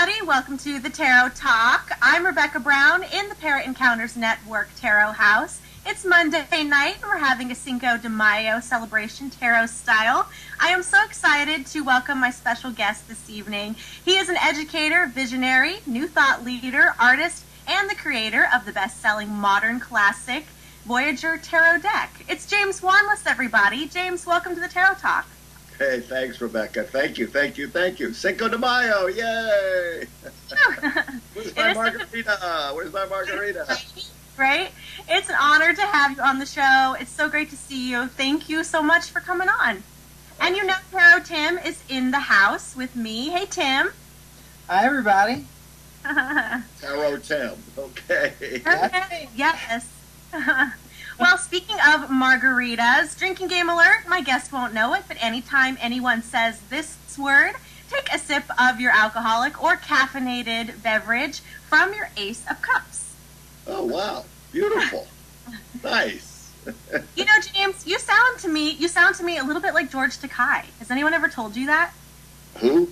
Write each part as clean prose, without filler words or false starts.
everybody. Welcome to the Tarot Talk. I'm Rebecca Brown in the Parrot Encounters Network Tarot House. It's Monday night, and we're having a Cinco de Mayo celebration tarot style. I am so excited to welcome my special guest this evening. He is an educator, visionary, new thought leader, artist, and the creator of the best-selling modern classic Voyager Tarot deck. It's James Wanless, everybody. James, welcome to the Tarot Talk. Hey, thanks, Rebecca. Thank you. Cinco de Mayo, yay! Where's my margarita? Right? It's an honor to have you on the show. It's so great to see you. Thank you so much for coming on. And you know Tarot Tim is in the house with me. Hey, Tim. Hi, everybody. Tarot Tim, okay. Okay, yes. Well, speaking of margaritas, drinking game alert, my guest won't know it, but anytime anyone says this word, take a sip of your alcoholic or caffeinated beverage from your Ace of Cups. Oh, wow. Beautiful. Nice. You know, James, you sound to me a little bit like George Takei. Has anyone ever told you that? Who?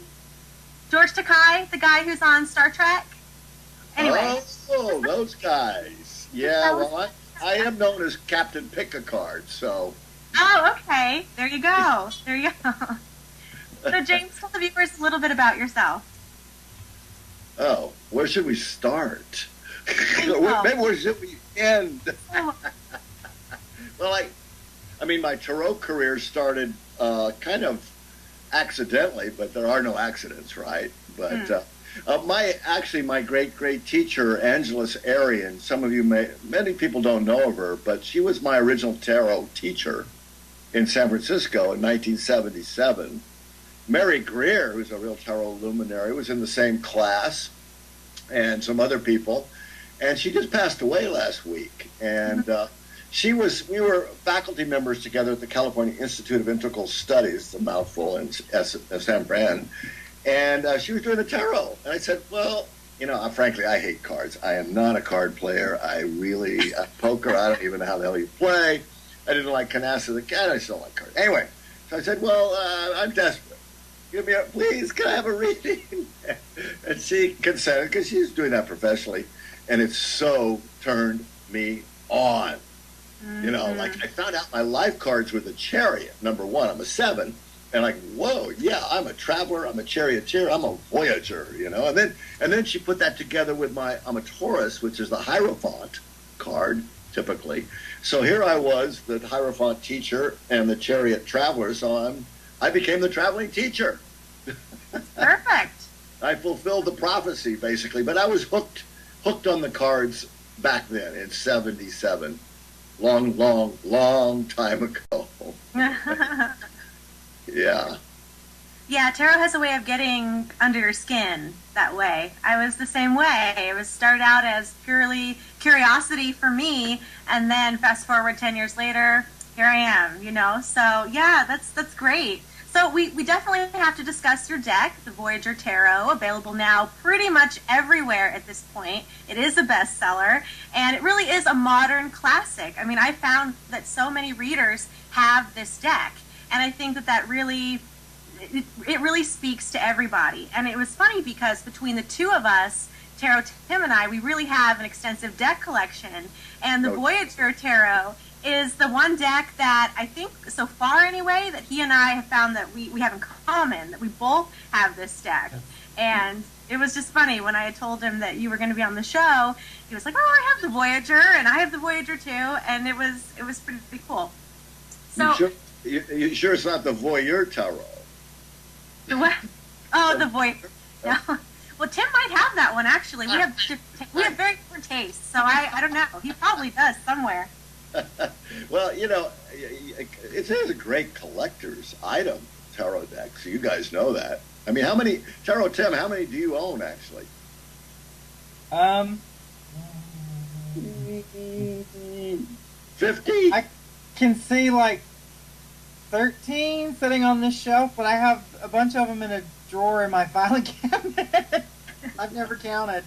George Takei, the guy who's on Star Trek. Anyway. Oh, those guys. Yeah, well, I am known as Captain Pick-a-Card, so... Oh, okay. There you go. So, James, tell the viewers a little bit about yourself. Oh, where should we start? Maybe where should we end? Well, I mean, my tarot career started kind of accidentally, but there are no accidents, right? But... my great teacher, Angeles Arian, many people don't know of her, but she was my original tarot teacher in San Francisco in 1977. Mary Greer, who's a real tarot luminary, was in the same class, and some other people, and she just passed away last week. And we were faculty members together at the California Institute of Integral Studies, a mouthful, in San Fran. And she was doing the tarot. And I said, well, you know, frankly, I hate cards. I am not a card player. Poker, I don't even know how the hell you play. I didn't like Canasta the Cat. I still like cards. Anyway, so I said, well, I'm desperate. Please, can I have a reading? And she consented, because she's doing that professionally. And it so turned me on. Mm-hmm. You know, like I found out my life cards were the Chariot. Number one, I'm a 7. And like, whoa, yeah, I'm a traveler, I'm a charioteer, I'm a voyager, you know. And then she put that together with I'm a Taurus, which is the Hierophant card, typically. So here I was, the Hierophant teacher and the chariot traveler, so I became the traveling teacher. Perfect. I fulfilled the prophecy, basically. But I was hooked on the cards back then in 77. Long time ago. Yeah. Yeah, tarot has a way of getting under your skin that way. I was the same way. It was started out as purely curiosity for me, and then fast forward 10 years later, here I am, you know? So, yeah, that's great. So we definitely have to discuss your deck, the Voyager Tarot, available now pretty much everywhere at this point. It is a bestseller, and it really is a modern classic. I mean, I found that so many readers have this deck. And I think that really, it really speaks to everybody. And it was funny because between the two of us, Tarot Tim and I, we really have an extensive deck collection. And the Voyager Tarot is the one deck that I think, so far anyway, that he and I have found that we have in common, that we both have this deck. And it was just funny when I had told him that you were going to be on the show. He was like, oh, I have the Voyager, and I have the Voyager too. And it was pretty cool. So. You sure it's not the Voyeur Tarot? What? Oh, the Voyeur. No. Well, Tim might have that one, actually. We have very different tastes, so I don't know. He probably does somewhere. Well, you know, it is a great collector's item, tarot deck, so you guys know that. I mean, Tarot Tim, how many do you own, actually? 50? I can see, like, 13 sitting on this shelf, but I have a bunch of them in a drawer in my filing cabinet. I've never counted.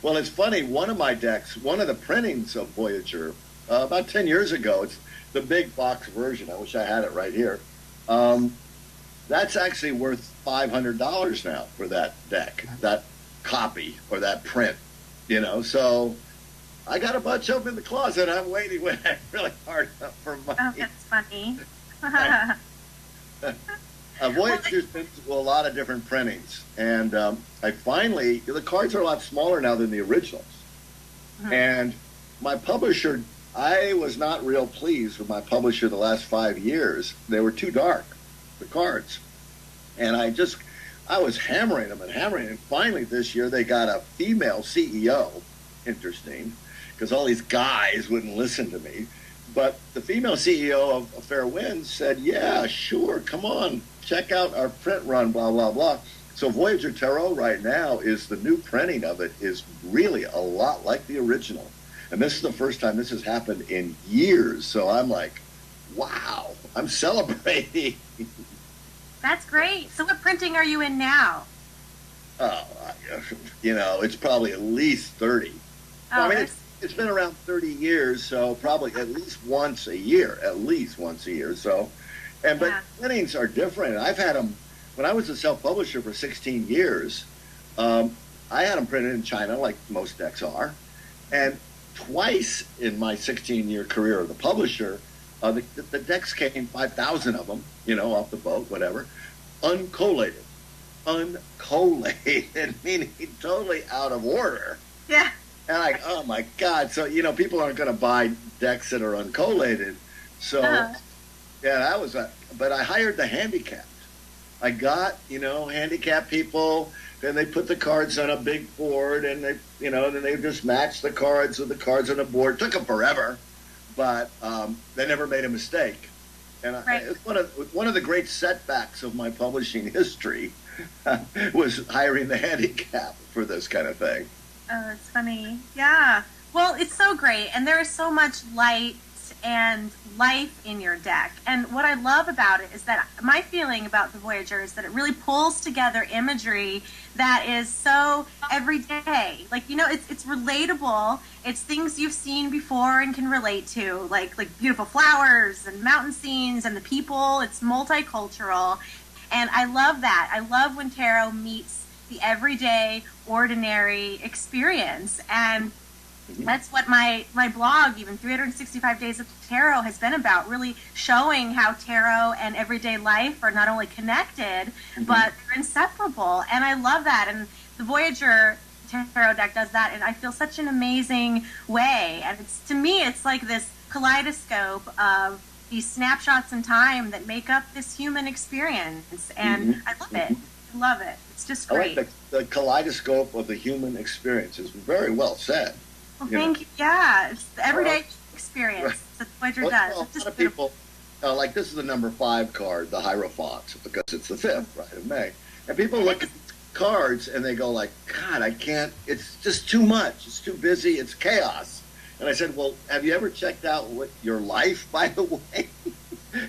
Well, it's funny. One of my decks, one of the printings of Voyager, about 10 years ago, it's the big box version. I wish I had it right here. That's actually worth $500 now for that deck, that copy or that print, you know. So I got a bunch of them in the closet. I'm waiting really hard for money. Oh, that's funny. Voyager's been to a lot of different printings, and I finally, the cards are a lot smaller now than the originals. Mm-hmm. And my publisher, I was not real pleased with my publisher the last 5 years. They were too dark, the cards. And I was hammering them. And finally this year they got a female CEO. Interesting, because all these guys wouldn't listen to me. But the female CEO of Fair Winds said, yeah, sure, come on, check out our print run, blah, blah, blah. So Voyager Tarot right now is the new printing of it is really a lot like the original. And this is the first time this has happened in years. So I'm like, wow, I'm celebrating. That's great. So what printing are you in now? Oh, you know, it's probably at least 30. Oh, I mean, it's been around 30 years, so probably at least once a year. So, but printings are different. I've had them, when I was a self-publisher for 16 years, I had them printed in China like most decks are. And twice in my 16-year career of the publisher, the decks came, 5,000 of them, you know, off the boat, whatever, uncollated. Uncollated, meaning totally out of order. Yeah. And like, oh my God. So, you know, people aren't going to buy decks that are uncollated. So, yeah, that was but I hired the handicapped. I got, you know, handicapped people, and they put the cards on a big board, and they, you know, then they just matched the cards with the cards on the board. It took them forever, but they never made a mistake. And it's one of the great setbacks of my publishing history was hiring the handicap for this kind of thing. Oh, that's funny. Yeah. Well, it's so great, and there is so much light and life in your deck. And what I love about it is that my feeling about the Voyager is that it really pulls together imagery that is so everyday. Like, you know, it's relatable. It's things you've seen before and can relate to, like beautiful flowers and mountain scenes and the people. It's multicultural. And I love that. I love when tarot meets the everyday, ordinary experience. And that's what my blog, even 365 Days of Tarot, has been about, really showing how tarot and everyday life are not only connected, but they're inseparable. And I love that. And the Voyager Tarot deck does that in, I feel, such an amazing way. And to me, it's like this kaleidoscope of these snapshots in time that make up this human experience. And I love it. I love it. It's just great. I like the kaleidoscope of the human experience is very well said. Well, thank you. Yeah, it's the everyday experience that Voyager does. A lot of people, like this is the number 5 card, the Hierophant, because it's the 5th, right, of May. And people look at cards and they go like, God, I can't, it's just too much. It's too busy. It's chaos. And I said, well, have you ever checked out your life, by the way?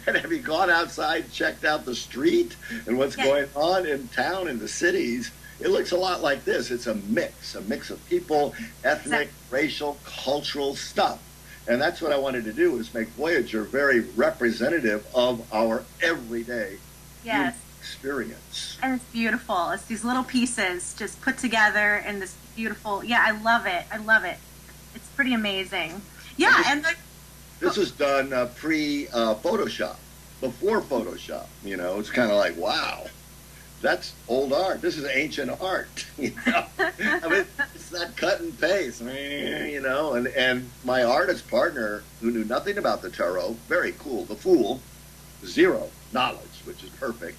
And have you gone outside and checked out the street and what's going on in town, in the cities? It looks a lot like this. It's a mix of people, ethnic, racial, cultural stuff. And that's what I wanted to do, is make Voyager very representative of our everyday experience. And it's beautiful. It's these little pieces just put together in this beautiful, I love it. I love it. It's pretty amazing. Yeah, and this was done pre-Photoshop, before Photoshop. You know, it's kind of like, wow. That's old art. This is ancient art. You know, I mean, it's not cut and paste. You know, and my artist partner, who knew nothing about the tarot, very cool. The Fool, 0 knowledge, which is perfect.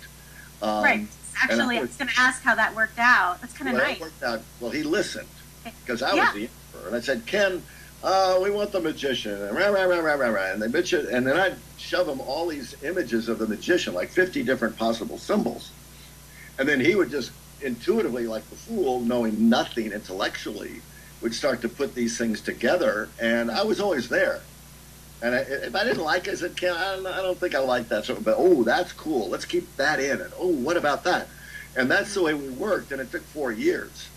Right. Actually, I was going to ask how that worked out. That's kind of nice. It worked out. Well, he listened because I was the emperor, and I said, Ken, we want the magician, and and then I'd shove him all these images of the magician, like 50 different possible symbols. And then he would just intuitively, like the Fool, knowing nothing intellectually, would start to put these things together. And I was always there. And if I didn't like it, I said, Ken, I don't think I like that. But, oh, that's cool. Let's keep that in. And, oh, what about that? And that's the way we worked. And it took 4 years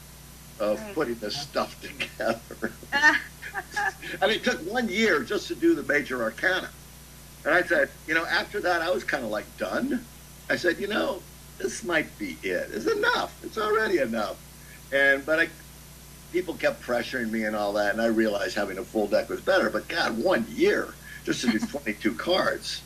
of putting this stuff together. I mean, it took 1 year just to do the major arcana. And I said, you know, after that, I was kind of like done. I said, this might be it. It's enough. It's already enough. But people kept pressuring me and all that, and I realized having a full deck was better. But God, 1 year just to do 22 cards.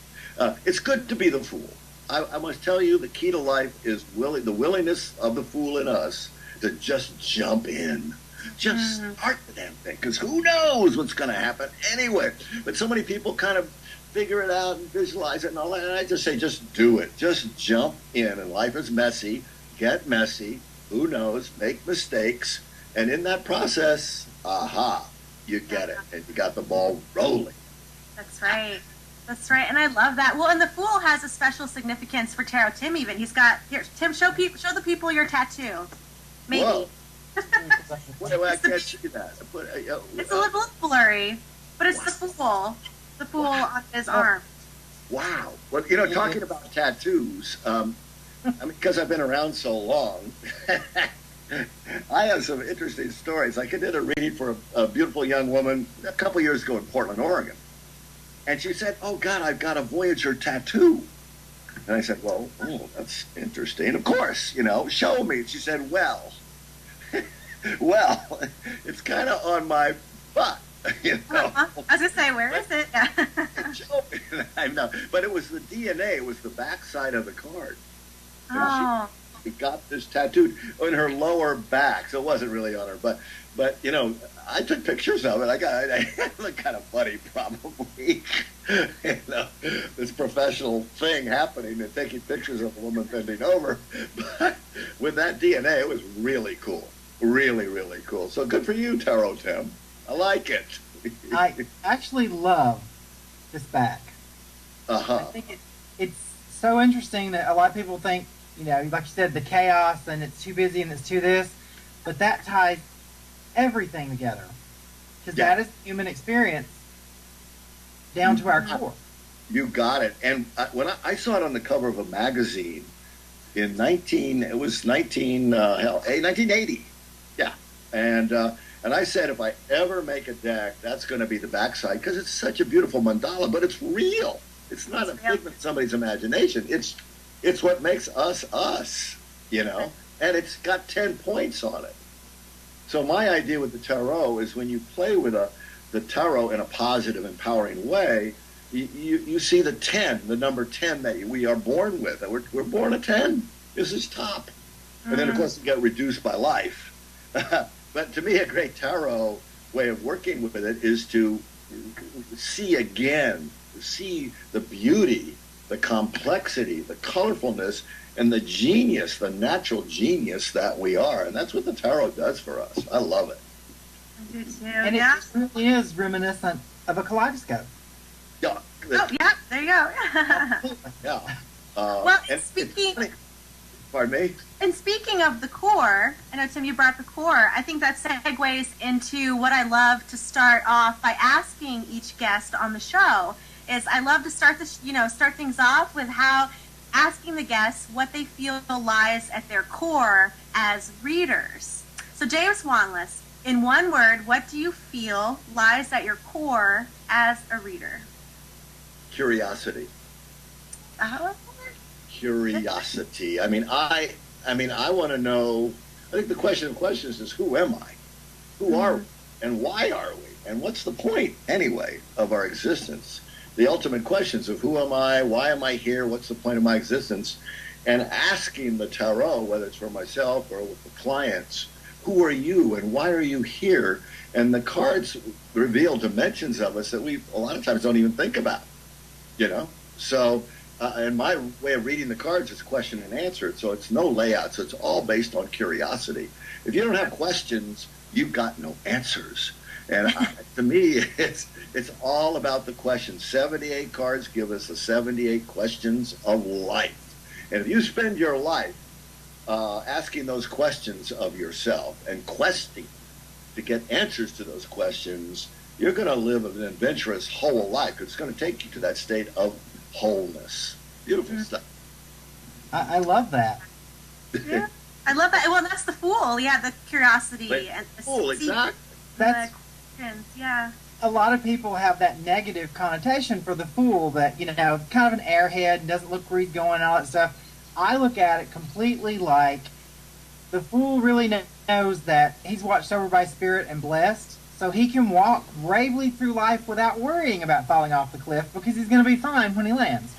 It's good to be the fool. I must tell you, the key to life is the willingness of the fool in us to just jump in. Just start the damn thing, because who knows what's going to happen anyway. But so many people kind of figure it out and visualize it and all that, and I just say, just do it. Just jump in, and life is messy. Get messy. Who knows? Make mistakes. And in that process, you get it, and you got the ball rolling. That's right. That's right, and I love that. Well, and the Fool has a special significance for Tarot Tim. Even he's got here. Tim, show the people your tattoo. Maybe. Whoa. I can't see that. It's a little blurry, but it's the Fool. The Fool on his arm. Wow. Well, talking about tattoos, because I've been around so long, I have some interesting stories. Like I did a reading for a beautiful young woman a couple years ago in Portland, Oregon. And she said, "Oh, God, I've got a Voyager tattoo." And I said, "Well, that's interesting. Of course, show me." And she said, well, it's kind of on my butt, I was going to say, where is it? Show me. I know. But it was the DNA. It was the backside of the card. Oh. She got this tattooed on her lower back, so it wasn't really on her butt. But, I took pictures of it. I look kind of funny, probably. This professional thing happening and taking pictures of a woman bending over. But with that DNA, it was really cool. Really, really cool. So good for you, Tarot Tim. I like it. I actually love this back. Uh-huh. I think it's so interesting that a lot of people think, like you said, the chaos and it's too busy and it's too this, but that ties everything together, because that is human experience down to our core. You got it. And when I saw it on the cover of a magazine in 1980. Yeah. And I said, if I ever make a deck, that's going to be the backside, because it's such a beautiful mandala, but it's real. It's not a figment of somebody's imagination. It's what makes us us, and it's got 10 points on it. So my idea with the tarot is when you play with the tarot in a positive, empowering way, you see the 10, the number 10 that we are born with. We're born a 10. This is top. And then, of course, you get reduced by life. But to me, a great tarot way of working with it is to see again, see the beauty, the complexity, the colorfulness, and the genius, the natural genius that we are. And that's what the tarot does for us. I love it. I do too. And it really is reminiscent of a kaleidoscope. Yeah. Oh, yeah, there you go. Yeah. Well, Pardon me? And speaking of the core, I know, Tim, you brought the core. I think that segues into what I love to start off by asking each guest on the show. Is I love to start things off with asking the guests what they feel lies at their core as readers. So, James Wanless, in one word, what do you feel lies at your core as a reader? Curiosity. Curiosity. I want to know. I think the question of questions is, who am I? Who are we? And why are we? And what's the point, anyway, of our existence? The ultimate questions of who am I, why am I here, what's the point of my existence, and asking the tarot, whether it's for myself or with the clients, who are you and why are you here? And the cards reveal dimensions of us that we a lot of times don't even think about, So, and my way of reading the cards is question and answer, so it's no layout, so it's all based on curiosity. If you don't have questions, you've got no answers. And to me, it's all about the questions. 78 cards give us the 78 questions of life. And if you spend your life asking those questions of yourself and questing to get answers to those questions, you're going to live an adventurous whole life. It's going to take you to that state of wholeness. Beautiful stuff. I love that. Yeah, I love that. Well, that's the Fool. Yeah, the curiosity and the Fool, exactly. That's yeah. A lot of people have that negative connotation for the Fool, that kind of an airhead and doesn't look where he's going and all that stuff. I look at it completely like the fool really knows that he's watched over by spirit and blessed, so he can walk bravely through life without worrying about falling off the cliff because he's going to be fine when he lands.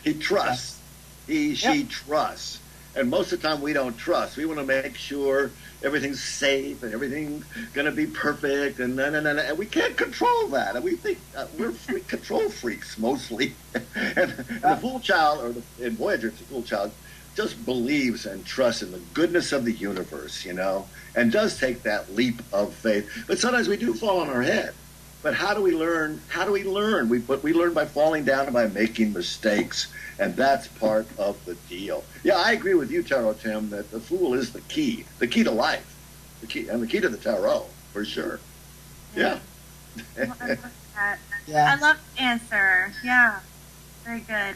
He trusts. She trusts. And most of the time we don't trust. We want to make sure everything's safe and everything's going to be perfect. And and we can't control that. And we think we're control freaks mostly. And the fool child, or in Voyager, it's the fool child, just believes and trusts in the goodness of the universe, and does take that leap of faith. But sometimes we do fall on our head. But how do we learn? We learn by falling down and by making mistakes. And that's part of the deal. Yeah, I agree with you, Tarot Tim, that the fool is the key to life, the key to the tarot, for sure. Yeah. I love that. Yeah. I love the answer. Yeah, very good.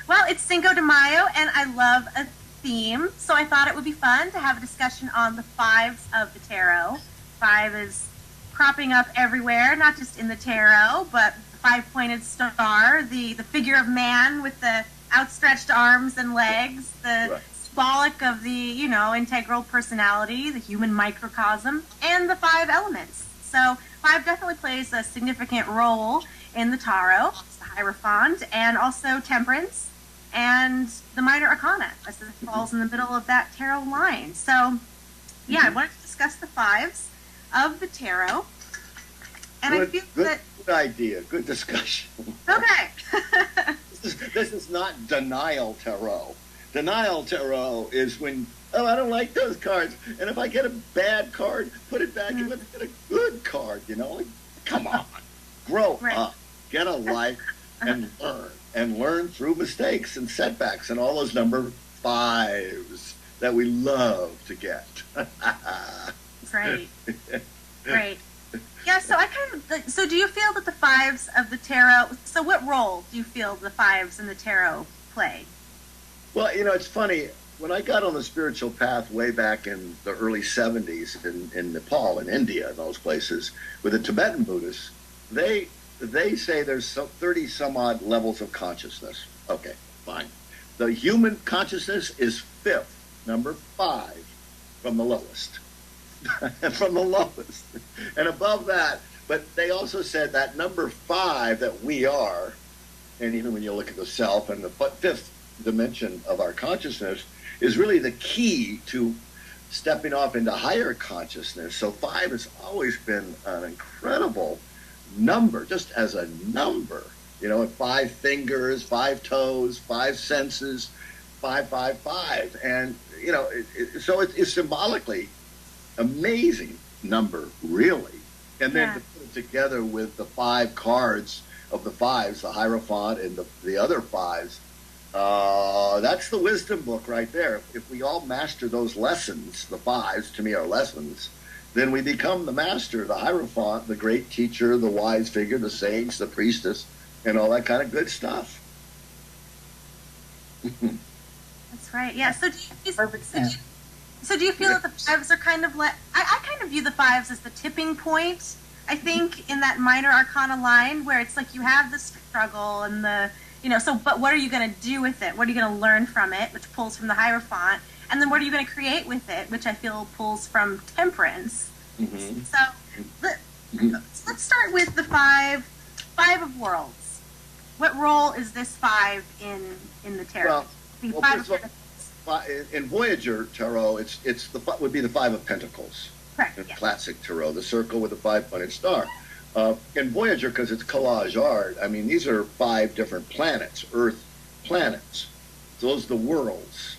Well, it's Cinco de Mayo, and I love a theme, so I thought it would be fun to have a discussion on the fives of the tarot. Five is cropping up everywhere, not just in the tarot, but the five-pointed star, the figure of man with the outstretched arms and legs, the symbolic of the, integral personality, the human microcosm, and the five elements. So five definitely plays a significant role in the tarot. It's the Hierophant, and also Temperance, and the Minor Arcana, as it falls in the middle of that tarot line. So, yeah, I wanted to discuss the fives of the tarot. And I feel that... Good idea. Good discussion. Okay. This is not denial tarot. Denial tarot is when, I don't like those cards, and if I get a bad card, put it back and let's get a good card, Like, come on. Grow up. Get a life and learn through mistakes and setbacks and all those number fives that we love to get. Great. Yeah, so do you feel that the fives of the tarot, so what role do you feel the fives in the tarot play? Well, it's funny, when I got on the spiritual path way back in the early 70s in Nepal and India and those places, with the Tibetan Buddhists, they say there's 30 some odd levels of consciousness. Okay, fine. The human consciousness is fifth, number 5, from the lowest. From the lowest. And above that, but they also said that number 5 that we are, and even when you look at the self and the fifth dimension of our consciousness, is really the key to stepping off into higher consciousness. So 5 has always been an incredible number, just as a number. 5 fingers, 5 toes, 5 senses, 555. And, so it's symbolically amazing number, really. And then to put it together with the 5 cards of the fives, the Hierophant and the other fives, that's the wisdom book right there. If we all master those lessons, the fives to me are lessons, then we become the master, the Hierophant, the great teacher, the wise figure, the sage, the priestess, and all that kind of good stuff. That's right. Yeah. So do you feel that the fives are kind of I kind of view the fives as the tipping point, I think, in that minor arcana line, where it's like you have the struggle and the, but what are you going to do with it? What are you going to learn from it, which pulls from the Hierophant? And then what are you going to create with it, which I feel pulls from Temperance. Mm-hmm. So let's start with the five of Worlds. What role is this 5 in the tarot? In Voyager tarot, would be the 5 of Pentacles. Correct. In classic tarot, the circle with the 5-pointed star. In Voyager, because it's collage art, I mean, these are 5 different planets, Earth planets. So those are the worlds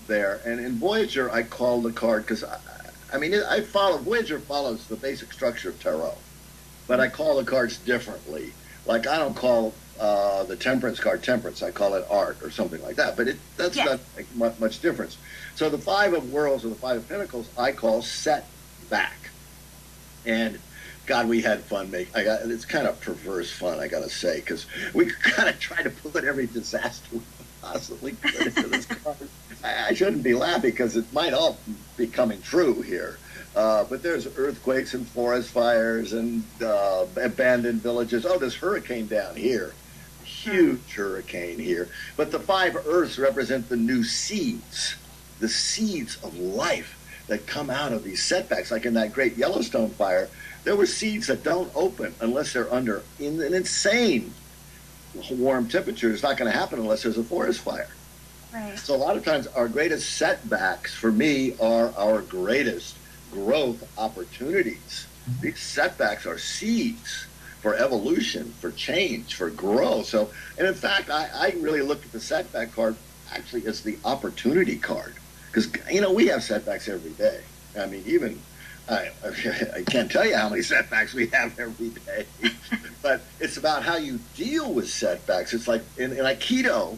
there. And in Voyager, I call the card, because Voyager follows the basic structure of tarot, but I call the cards differently. Like, I don't call the Temperance card Temperance, I call it Art or something like that, but that's not much difference. So the 5 of Worlds or the 5 of Pentacles, I call Set Back. And God, we had fun it's kind of perverse fun, I gotta say, because we kind of try to put every disaster we possibly could into this card. I shouldn't be laughing because it might all be coming true here. But there's earthquakes and forest fires and abandoned villages. Oh, this hurricane down here. huge hurricane here. But the 5 Earths represent the new seeds, the seeds of life that come out of these setbacks. Like in that great Yellowstone fire, there were seeds that don't open unless they're under an insane warm temperature. It's not going to happen unless there's a forest fire. Right. So a lot of times our greatest setbacks for me are our greatest growth opportunities. These setbacks are seeds for evolution, for change, for growth. So, and in fact, I really look at the setback card actually as the opportunity card. Because, you know, we have setbacks every day. I mean, even, I can't tell you how many setbacks we have every day. But it's about how you deal with setbacks. It's like in Aikido,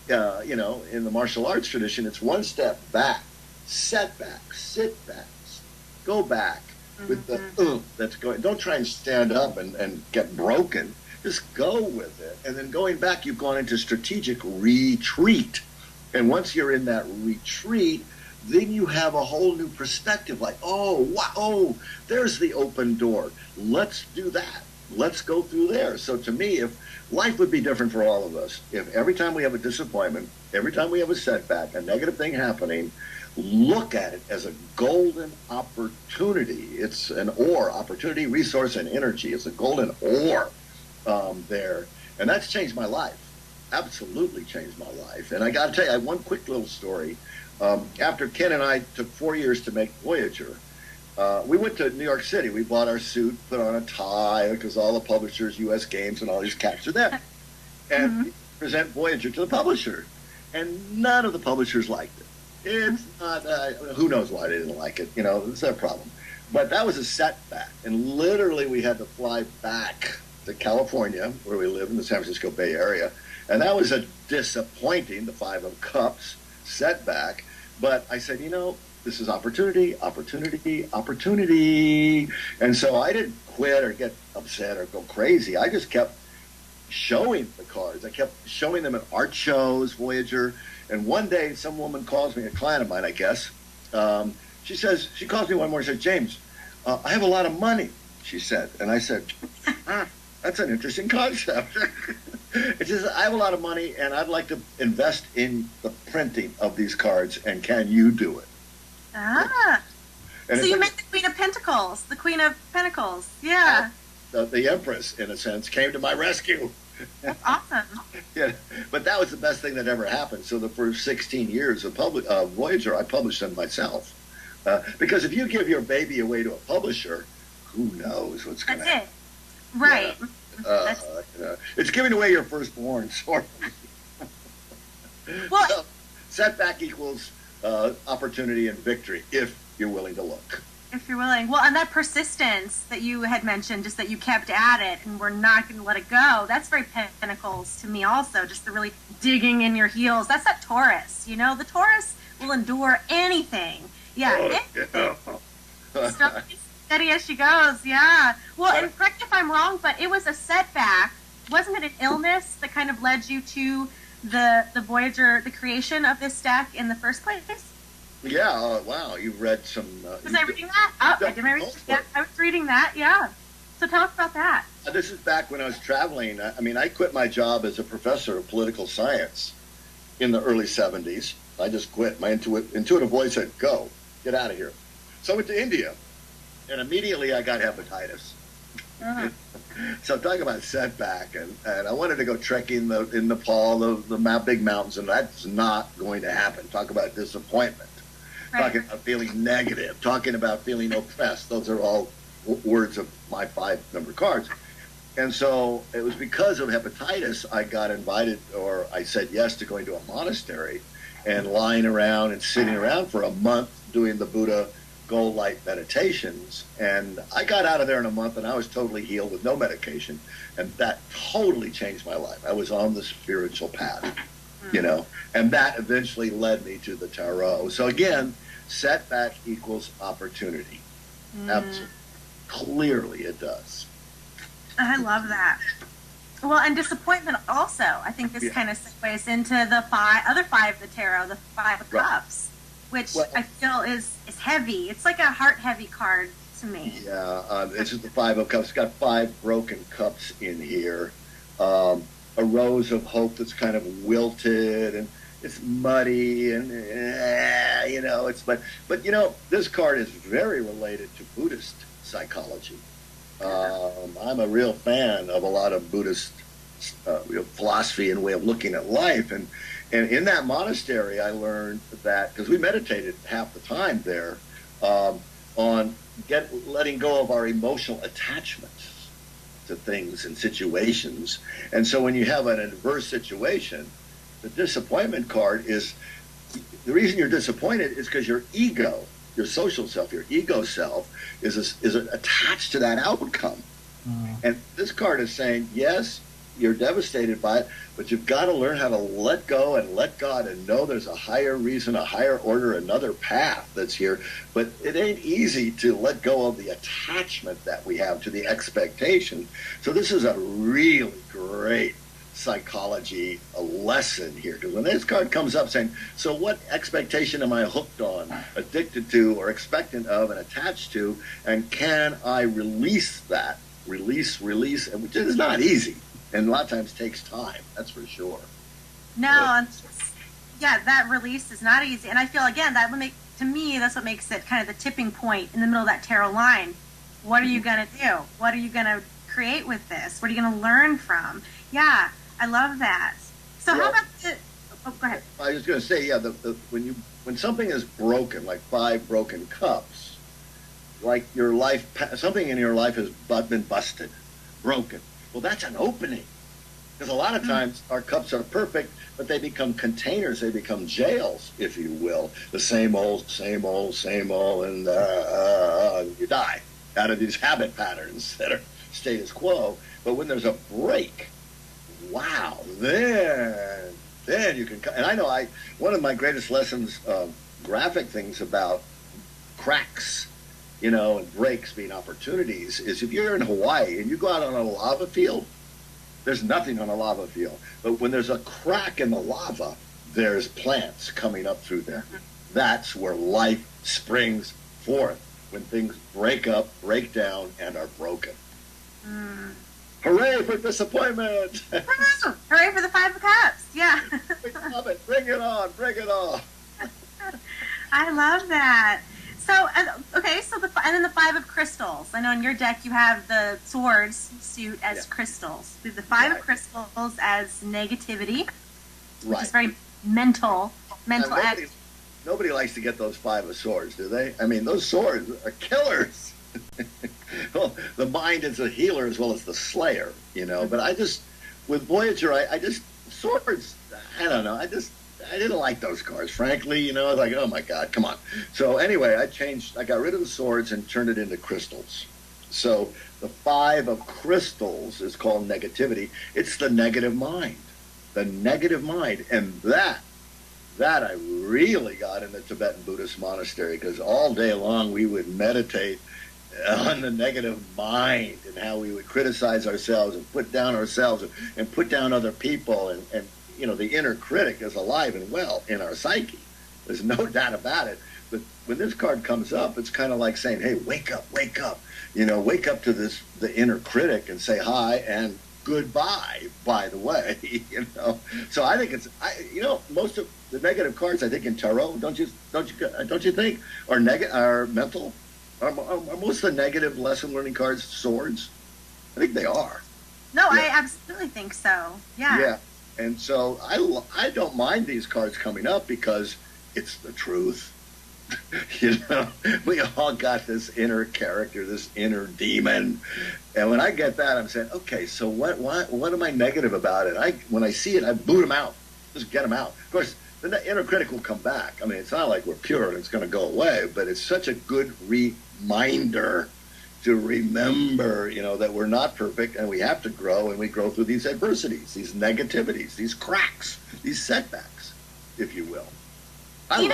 you know, in the martial arts tradition, it's one step back, setbacks, sit backs, go back with the that's going. Don't try and stand up and get broken. Just go with it. And then going back, you've gone into strategic retreat. And once you're in that retreat, then you have a whole new perspective. Like, oh, wow, oh, there's the open door. Let's do that. Let's go through there. So to me, if life would be different for all of us, if every time we have a disappointment, every time we have a setback, a negative thing happening, look at it as a golden opportunity. It's an ore, opportunity, resource, and energy. It's a golden ore there. And that's changed my life. Absolutely changed my life. And I got to tell you, I have one quick little story. After Ken and I took 4 years to make Voyager, we went to New York City. We bought our suit, put on a tie, because all the publishers, U.S. Games, and all these cats are there. And present Voyager to the publisher. And none of the publishers liked it. It's not, who knows why they didn't like it. You know, it's their problem. But that was a setback. And literally we had to fly back to California, where we live in the San Francisco Bay Area. And that was a disappointing, the 5 of Cups setback. But I said, you know, this is opportunity, opportunity, opportunity. And so I didn't quit or get upset or go crazy. I just kept showing the cards. I kept showing them at art shows, Voyager. And one day, some woman calls me, a client of mine, I guess. She calls me one morning and said, James, I have a lot of money, she said. And I said, that's an interesting concept. It says, I have a lot of money, and I'd like to invest in the printing of these cards, and can you do it? Ah. And so you met the Queen of Pentacles, the Queen of Pentacles. Yeah. The Empress, in a sense, came to my rescue. That's awesome. Yeah, but that was the best thing that ever happened. So the first 16 years of Voyager, I published them myself. Because if you give your baby away to a publisher, who knows what's going to happen. That's it. Right. Yeah. It's giving away your firstborn, sort of. Well, so, setback equals opportunity and victory, if you're willing to look. If you're willing. Well, and that persistence that you had mentioned, just that you kept at it and were not going to let it go, that's very Pentacles to me also, just the really digging in your heels. That's that Taurus, you know? The Taurus will endure anything. Yeah, anything. Steady as she goes, yeah. Well, and correct me if I'm wrong, but it was a setback. Wasn't it an illness that kind of led you to the Voyager, the creation of this deck in the first place? Yeah, wow, you've read some... was I reading that? Oh, I did my research. Yeah, I was reading that, yeah. So tell us about that. This is back when I was traveling. I mean, I quit my job as a professor of political science in the early 70s. I just quit. My intuitive voice said, go, get out of here. So I went to India, and immediately I got hepatitis. So talk about setback, and I wanted to go trekking in Nepal, the big mountains, and that's not going to happen. Talk about disappointment. Right. Talking about feeling negative, talking about feeling oppressed. Those are all words of my 5 number cards. And so it was because of hepatitis I got invited, or I said yes to going to a monastery and lying around and sitting around for a month doing the Buddha gold light meditations. And I got out of there in a month, and I was totally healed with no medication. And that totally changed my life. I was on the spiritual path, you know, and that eventually led me to the tarot. So again, setback equals opportunity. Absolutely. Clearly it does. I love that. Well, and disappointment also. I think this kind of segues into the other 5 of the tarot, the 5 of Cups, which I feel is heavy. It's like a heart-heavy card to me. Yeah, this is the 5 of Cups. It's got 5 broken cups in here. a rose of hope that's kind of wilted and it's muddy and but this card is very related to Buddhist psychology. I'm a real fan of a lot of Buddhist philosophy and way of looking at life, and in that monastery I learned that, because we meditated half the time there, on letting go of our emotional attachments to things and situations. And so when you have an adverse situation, the disappointment card is, the reason you're disappointed is because your ego, your social self, your ego self is attached to that outcome. And this card is saying, yes, you're devastated by it, but you've got to learn how to let go and let God and know there's a higher reason, a higher order, another path that's here. But it ain't easy to let go of the attachment that we have to the expectation. So this is a really great psychology lesson here, because when this card comes up saying, so what expectation am I hooked on, addicted to, or expectant of and attached to, and can I release that? Release, which is not easy, and a lot of times takes time, that's for sure. No, yeah, that release is not easy, and I feel, again, that would make, to me, that's what makes it kind of the tipping point in the middle of that tarot line. What are you going to do? What are you going to create with this? What are you going to learn from? Yeah, I love that. So how about the... Oh, go ahead. I was going to say, yeah, when something is broken, like 5 broken cups, like your life, something in your life has been busted, broken. Well, that's an opening. Because a lot of times our cups are perfect, but they become containers, they become jails, if you will. The same old, and you die out of these habit patterns that are status quo. But when there's a break, wow, then you can, and I know one of my greatest lessons, graphic things about cracks, and breaks being opportunities, is if you're in Hawaii and you go out on a lava field, there's nothing on a lava field. But when there's a crack in the lava, there's plants coming up through there. That's where life springs forth, when things break up, break down, and are broken. Hooray for disappointment! Hooray for the 5 of Cups! Yeah. We love it. Bring it on. Bring it on. I love that. So, okay, and then the 5 of Crystals. I know in your deck you have the Swords suit as crystals. We have the 5 of Crystals as negativity, which is very mental act. Nobody likes to get those 5 of Swords, do they? I mean, those swords are killers. Well, the mind is a healer as well as the slayer, But with Voyager, swords, I don't know, I didn't like those cards, frankly, I was like, oh my God, come on. So anyway, I got rid of the swords and turned it into crystals. So the 5 of Crystals is called negativity. It's the negative mind. And that I really got in the Tibetan Buddhist monastery, because all day long we would meditate on the negative mind and how we would criticize ourselves and put down ourselves and put down other people, and the inner critic is alive and well in our psyche. There's no doubt about it. But when this card comes up, it's kind of like saying, hey, wake up, wake up to the inner critic and say hi and goodbye, by the way, So I think most of the negative cards, I think, in tarot, don't you think, are mental? Are most of the negative lesson learning cards swords? I think they are. No, yeah. I absolutely think so. Yeah. Yeah. And so I don't mind these cards coming up, because it's the truth. We all got this inner character, this inner demon. And when I get that, I'm saying, okay, so what am I negative about it? When I see it, I boot them out. Just get them out. Of course, the inner critic will come back. I mean, it's not like we're pure and it's going to go away, but it's such a good reminder to remember, that we're not perfect and we have to grow, and we grow through these adversities, these negativities, these cracks, these setbacks, if you will. I do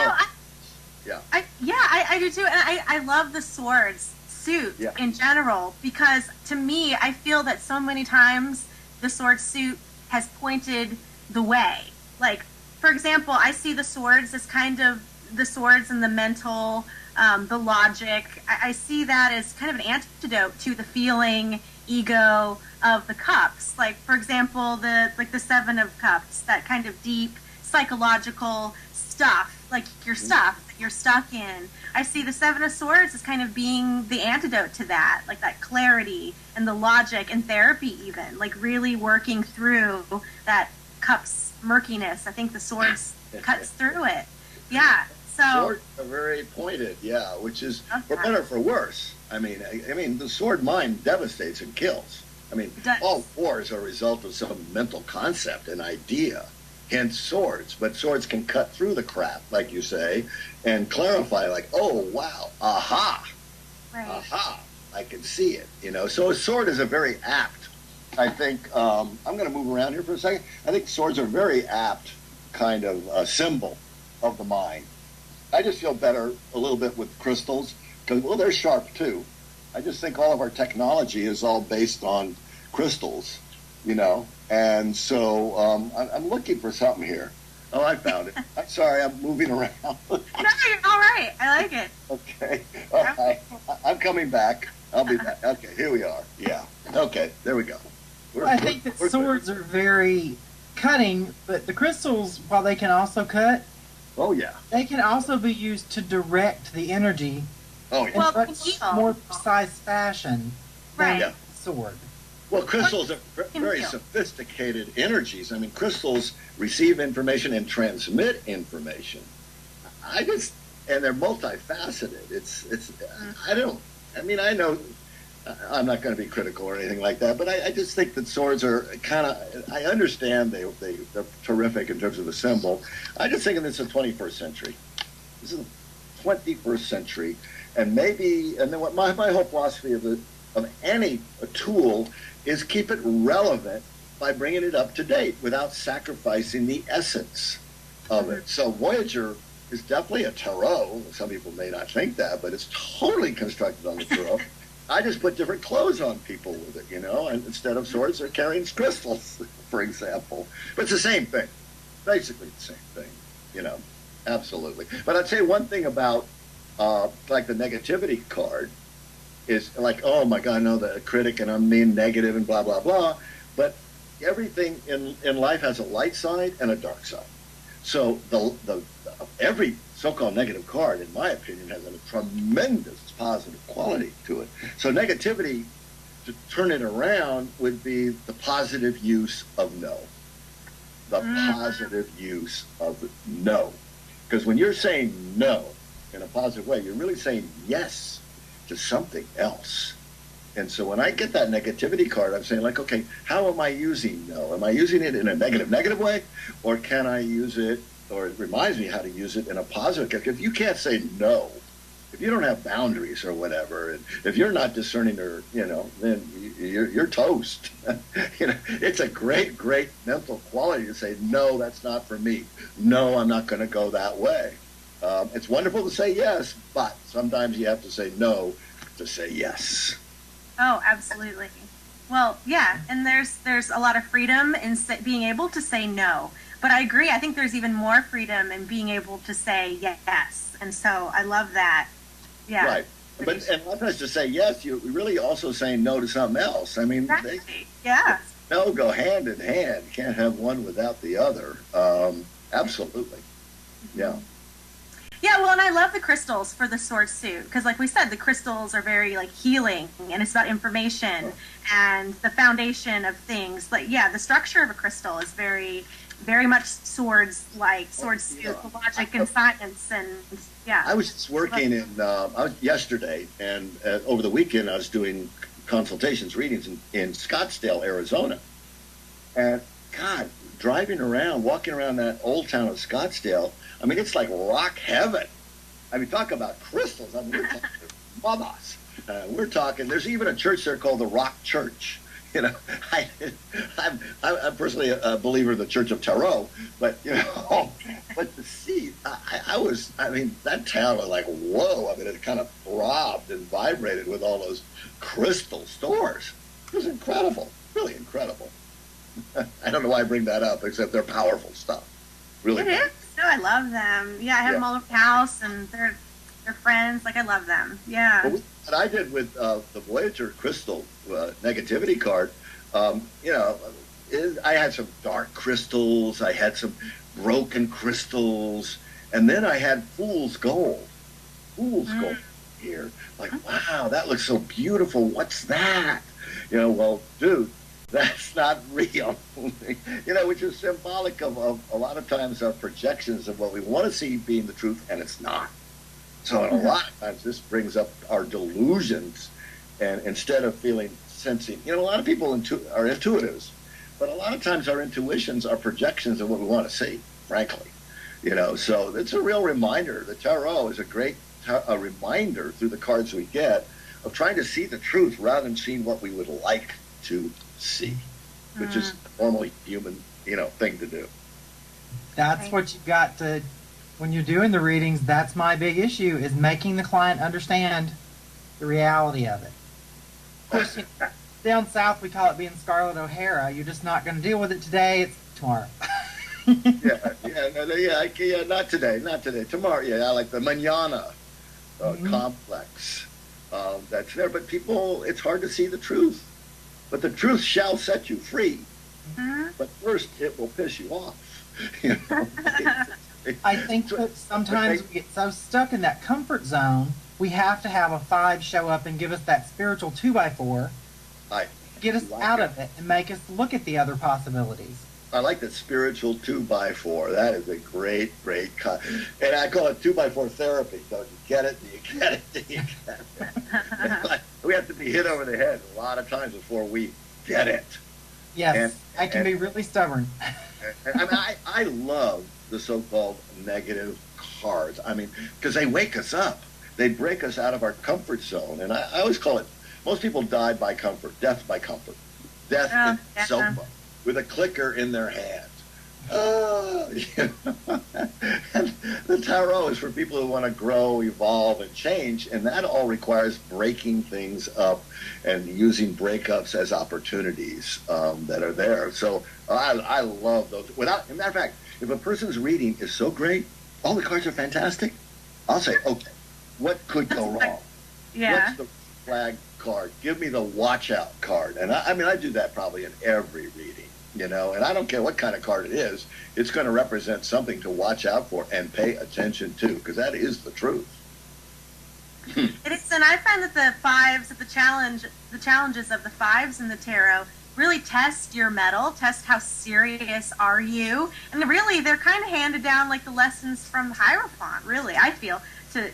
too. And I love the swords suit in general, because to me, I feel that so many times the sword suit has pointed the way. Like, for example, I see the swords as kind of the swords and the mental, the logic. I see that as kind of an antidote to the feeling, ego of the cups. Like, for example, the Seven of Cups, that kind of deep psychological stuff, like your stuff that you're stuck in. I see the Seven of Swords as kind of being the antidote to that, like that clarity and the logic and therapy even, like really working through that cup's murkiness. I think the swords cuts through it. Yeah. So swords are very pointed, yeah, which is for better or for worse. I mean, the sword mind devastates and kills. I mean, all wars are a result of some mental concept, an idea, hence swords. But swords can cut through the crap, like you say, and clarify, like, oh, wow, aha, aha, I can see it, you know. So a sword is a very apt, I think, I'm going to move around here for a second. I think swords are a very apt kind of symbol of the mind. I just feel better a little bit with crystals, because, well, they're sharp too. I just think all of our technology is all based on crystals, you know. And so I'm looking for something here. Oh, I found it. I'm sorry, I'm moving around. No, you're all right. I like it. Okay. All right. I'm coming back. I'll be back. Okay, here we are. Yeah. Okay, there we go. I think that swords are very cutting, but the crystals, while they can also cut, oh yeah, they can also be used to direct the energy in well, much more precise fashion than the sword. Well, crystals are very sophisticated energies. I mean, crystals receive information and transmit information. And they're multifaceted. I know, I'm not going to be critical or anything like that, but I just think that swords are kind of, I understand they're terrific in terms of the symbol. I just think it's the 21st century. This is the 21st century. And then what my whole philosophy of any tool is keep it relevant by bringing it up to date without sacrificing the essence of it. So Voyager is definitely a tarot. Some people may not think that, but it's totally constructed on the tarot. I just put different clothes on people with it, you know, and instead of swords, they're carrying crystals, for example. But it's the same thing. Basically the same thing, you know, absolutely. But I'd say one thing about, like the negativity card is like, oh my God, no, the critic and I'm being negative and blah, blah, blah. But everything in life has a light side and a dark side. So every so-called negative card, in my opinion, has a tremendous positive quality to it. So negativity, to turn it around, would be the positive use of no. The positive use of no. Because when you're saying no in a positive way, you're really saying yes to something else. And so when I get that negativity card, I'm saying, like, okay, how am I using no? Am I using it in a negative way? Or can I use it, or it reminds me how to use it in a positive way? If you can't say no, if you don't have boundaries or whatever, and if you're not discerning, or, you know, then you're toast. You know, it's a great mental quality to say, no, that's not for me. No, I'm not going to go that way. It's wonderful to say yes, but sometimes you have to say no to say yes. Oh, absolutely. Well, yeah, and there's a lot of freedom in being able to say no. But I agree. I think there's even more freedom in being able to say yes. And so I love that. Yeah. Right. And not just to say yes, you're really also saying no to something else. I mean, no go hand in hand. You can't have one without the other. Absolutely. Yeah. Yeah, well, and I love the crystals for the sword suit because, like we said, the crystals are very, like, healing, and it's about information and the foundation of things. Like, yeah, the structure of a crystal is very, very much swords-like, sword suit, the logic and science, and, yeah. I was just working yesterday, and over the weekend I was doing consultations, readings in Scottsdale, Arizona. And, God, driving around, walking around that old town of Scottsdale, I mean, it's like rock heaven. I mean, talk about crystals. I mean, we're talking mamas. We're talking, there's even a church there called the Rock Church. You know, I'm personally a believer in the Church of Tarot, but, you know, but to see, I mean, that town was like, whoa. I mean, it kind of throbbed and vibrated with all those crystal stores. It was incredible, really incredible. I don't know why I bring that up, except they're powerful stuff. Really. It is. No, I love them. Yeah, I have them all over the house, and they're They're friends. Like, I love them. Yeah. Well, what I did with the Voyager crystal negativity card, you know, I had some dark crystals, I had some broken crystals, and then I had fool's gold. Fool's gold here. Like, wow, that looks so beautiful. What's that? You know, well, dude, that's not real. You know, which is symbolic of a lot of times our projections of what we want to see being the truth, and it's not. So a lot of times this brings up our delusions, and instead of sensing, you know, a lot of people are intuitives, but a lot of times our intuitions are projections of what we want to see, frankly. You know, so it's a real reminder. The tarot is a great reminder through the cards we get of trying to see the truth rather than seeing what we would like to see, which is a normally human, you know, thing to do. That's what you've got to, when you're doing the readings, that's my big issue, is making the client understand the reality of it. Of course, you know, down south we call it being Scarlett O'Hara. You're just not going to deal with it today, it's tomorrow. Not today. Tomorrow, I like the manana complex that's there. But people, it's hard to see the truth. But the truth shall set you free. But first, it will piss you off. You know? I think that sometimes we get so stuck in that comfort zone, we have to have a 5 show up and give us that spiritual 2x4, get us out of it and make us look at the other possibilities. I like that spiritual 2x4. That is a great and I call it 2x4 therapy. Don't you get it? Do you get it? Do you get it? We have to be hit over the head a lot of times before we get it. Yes, I can be really stubborn. I mean, I love the so-called negative cards. I mean, because they wake us up. They break us out of our comfort zone. And I always call it, most people die by comfort, death by comfort. Death in sofa with a clicker in their hand. You know? And the tarot is for people who want to grow, evolve, and change, and that all requires breaking things up and using breakups as opportunities that are there. So I love those. As a matter of fact, if a person's reading is so great, all the cards are fantastic, I'll say, okay, what could go wrong? What's the flag card? Give me the watch out card. And I mean, I do that probably in every reading. You know, and I don't care what kind of card it is, it's going to represent something to watch out for and pay attention to, because that is the truth. It is, and I find that the fives, the challenges of the fives in the tarot really test your mettle, test how serious are you, and really they're kind of handed down like the lessons from the Hierophant. Really, I feel to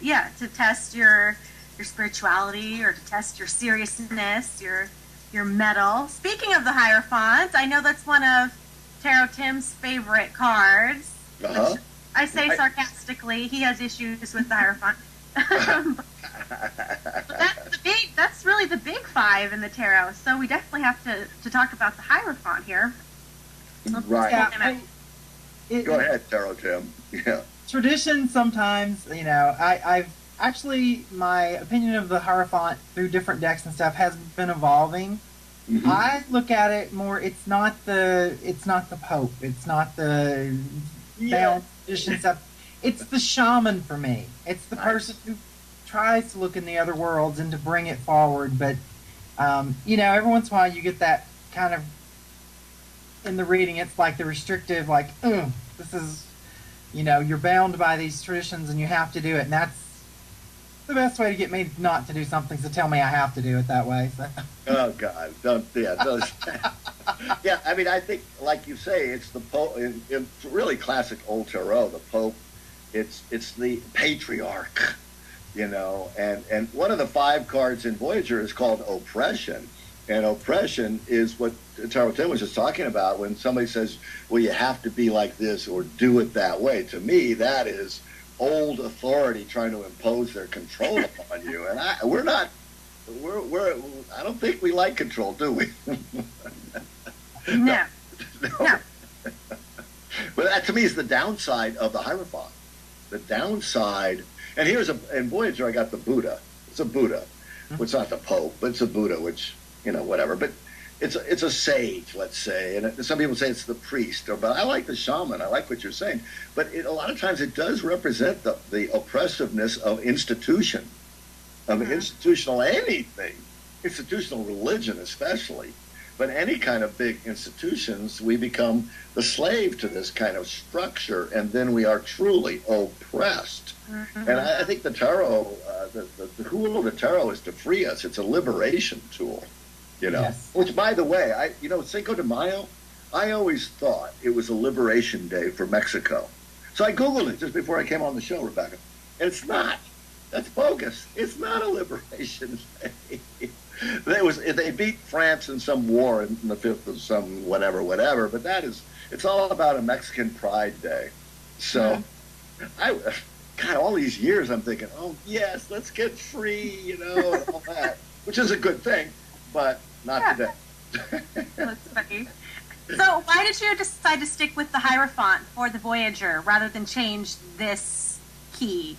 test your spirituality or to test your seriousness, your mettle. Speaking of the Hierophant, I know that's one of Tarot Tim's favorite cards. Which I say sarcastically. He has issues with the Hierophant. That's really the big 5 in the tarot. So we definitely have to talk about the Hierophant here. Right. Go ahead, Tarot Tim. Yeah. Tradition sometimes, you know, I've actually, my opinion of the Hierophant through different decks and stuff has been evolving. I look at it more, it's not the Pope, it's not the tradition stuff, it's the shaman for me. It's the person who tries to look in the other worlds and to bring it forward, but you know, every once in a while you get that kind of, in the reading, it's like the restrictive, like, this is, you know, you're bound by these traditions and you have to do it, and that's the best way to get me not to do something is to tell me I have to do it that way. So. Oh God, don't. Yeah, I mean, I think, like you say, it's the Pope. In really classic old tarot, the Pope. It's the patriarch, you know. And one of the 5 cards in Voyager is called oppression, and oppression is what Tarot Tim was just talking about. When somebody says, "Well, you have to be like this or do it that way," to me, that is old authority trying to impose their control upon you, and we're not. I don't think we like control, do we? No. But that to me is the downside of the Hierophant. The downside, and in Voyager I got the Buddha. It's a Buddha. Well, it's not the Pope, but it's a Buddha, which, you know, whatever. But it's a sage, let's say, and some people say it's the priest. But I like the shaman. I like what you're saying. But a lot of times it does represent the oppressiveness of institution, of institutional anything, institutional religion especially. But any kind of big institutions, we become the slave to this kind of structure, and then we are truly oppressed. And I think the tarot, the tool of the tarot is to free us. It's a liberation tool, Yes. Which, by the way, Cinco de Mayo, I always thought it was a liberation day for Mexico. So I Googled it just before I came on the show, Rebecca. And it's not. That's bogus. It's not a liberation day. They beat France in some war in the 5th of some whatever, but it's all about a Mexican Pride Day. So, God, all these years I'm thinking, oh yes, let's get free, and all that, which is a good thing, but not today. That's funny. So why did you decide to stick with the Hierophant for the Voyager rather than change this key?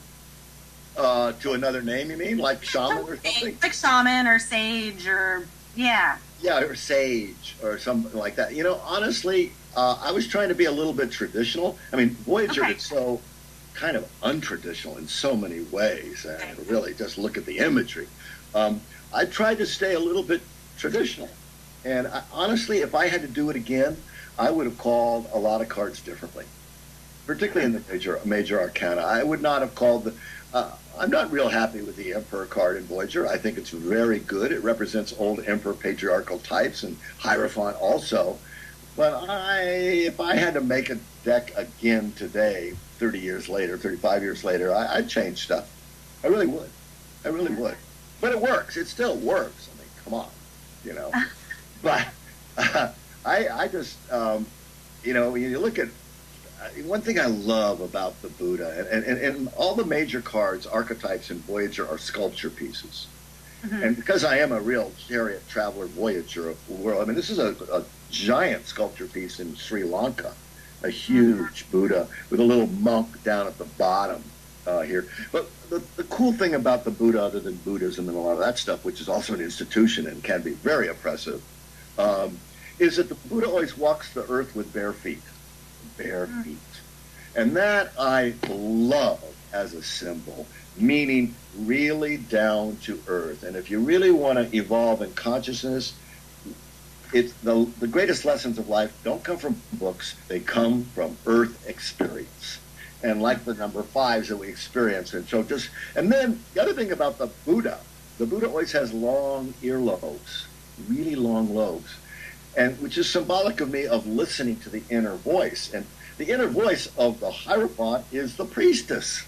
To another name, you mean? Like shaman or something? Like shaman or sage or, yeah. Yeah, or sage or something like that. Honestly, I was trying to be a little bit traditional. I mean, Voyager is so kind of untraditional in so many ways. And really, just look at the imagery. I tried to stay a little bit traditional. And honestly, if I had to do it again, I would have called a lot of cards differently, particularly in the major arcana. I would not have called the... I'm not real happy with the Emperor card in Voyager. I think it's very good. It represents old Emperor patriarchal types, and Hierophant also. But if I had to make a deck again today, 30 years later, 35 years later, I'd change stuff. I really would. I really would. But it works. It still works. I mean, come on, But I just, when you look at one thing I love about the Buddha, and all the major cards, archetypes in Voyager are sculpture pieces. And because I am a real chariot traveler Voyager of the world, I mean, this is a giant sculpture piece in Sri Lanka, a huge Buddha with a little monk down at the bottom here. But the cool thing about the Buddha, other than Buddhism and a lot of that stuff, which is also an institution and can be very oppressive, is that the Buddha always walks the earth with bare feet. Bare feet. And that I love as a symbol, meaning really down to earth. And if you really want to evolve in consciousness, it's the greatest lessons of life don't come from books, they come from earth experience. And like the number 5s that we experience. And then the other thing about the Buddha always has long earlobes, really long lobes. And which is symbolic of me of listening to the inner voice. And the inner voice of the Hierophant is the priestess,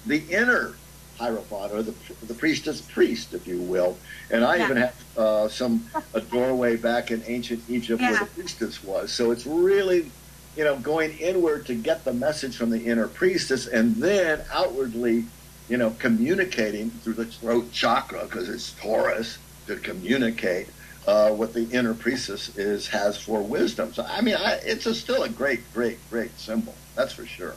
the inner Hierophant, or the priestess priest, if you will. And I even have a doorway back in ancient Egypt where the priestess was. So it's really, going inward to get the message from the inner priestess, and then outwardly, communicating through the throat chakra, because it's Taurus, to communicate what the inner priestess has for wisdom. So, I mean, it's still a great symbol. That's for sure.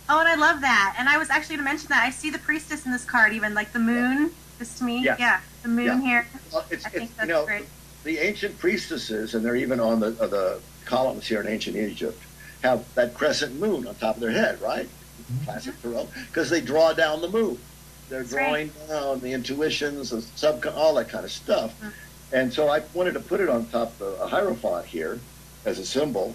Oh, and I love that. And I was actually going to mention that. I see the priestess in this card, even like the moon. This to me, the moon here. Well, I think that's great. The ancient priestesses, and they're even on the columns here in ancient Egypt, have that crescent moon on top of their head, right? Classic tarot, because they draw down the moon. They're drawing down the intuitions, all that kind of stuff. And so I wanted to put it on top of a Hierophant here as a symbol,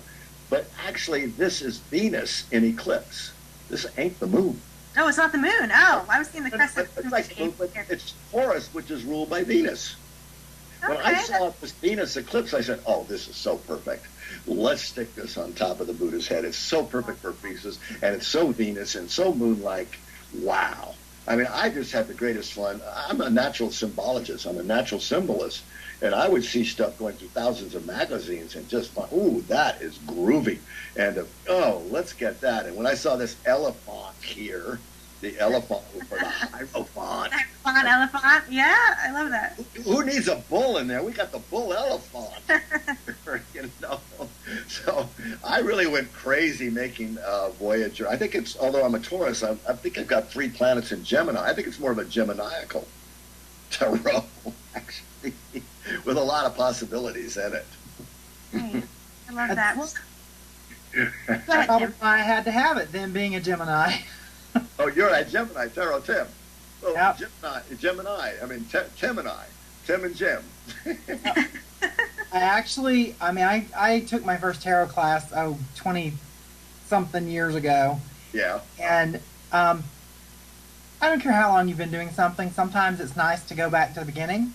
but actually this is Venus in eclipse. This ain't the moon. Oh, it's not the moon. Oh, I was seeing the crescent. It's Taurus, which is ruled by Venus. Okay. When I saw this Venus eclipse, I said, oh, this is so perfect. Let's stick this on top of the Buddha's head. It's so perfect for priestess, and it's so Venus and so moon-like. Wow. I mean, I just had the greatest fun. I'm a natural symbologist. I'm a natural symbolist. And I would see stuff going through thousands of magazines and just find, ooh, that is groovy. And, let's get that. And when I saw this elephant here, the elephant for the Hierophant. Elephant. Yeah, I love that. Who needs a bull in there? We got the bull elephant. So I really went crazy making Voyager. I think although I'm a Taurus, I think I've got 3 planets in Gemini. I think it's more of a Geminiacal tarot, actually. with a lot of possibilities in it. Right. I love that. Well, That's probably why I had to have it, them being a Gemini. Oh, you're a Gemini, Tarot Tim. Well, Yep. Gemini. I mean, Tim and I. Tim and Jim. I took my first tarot class, 20-something years ago. Yeah. And I don't care how long you've been doing something. Sometimes it's nice to go back to the beginning.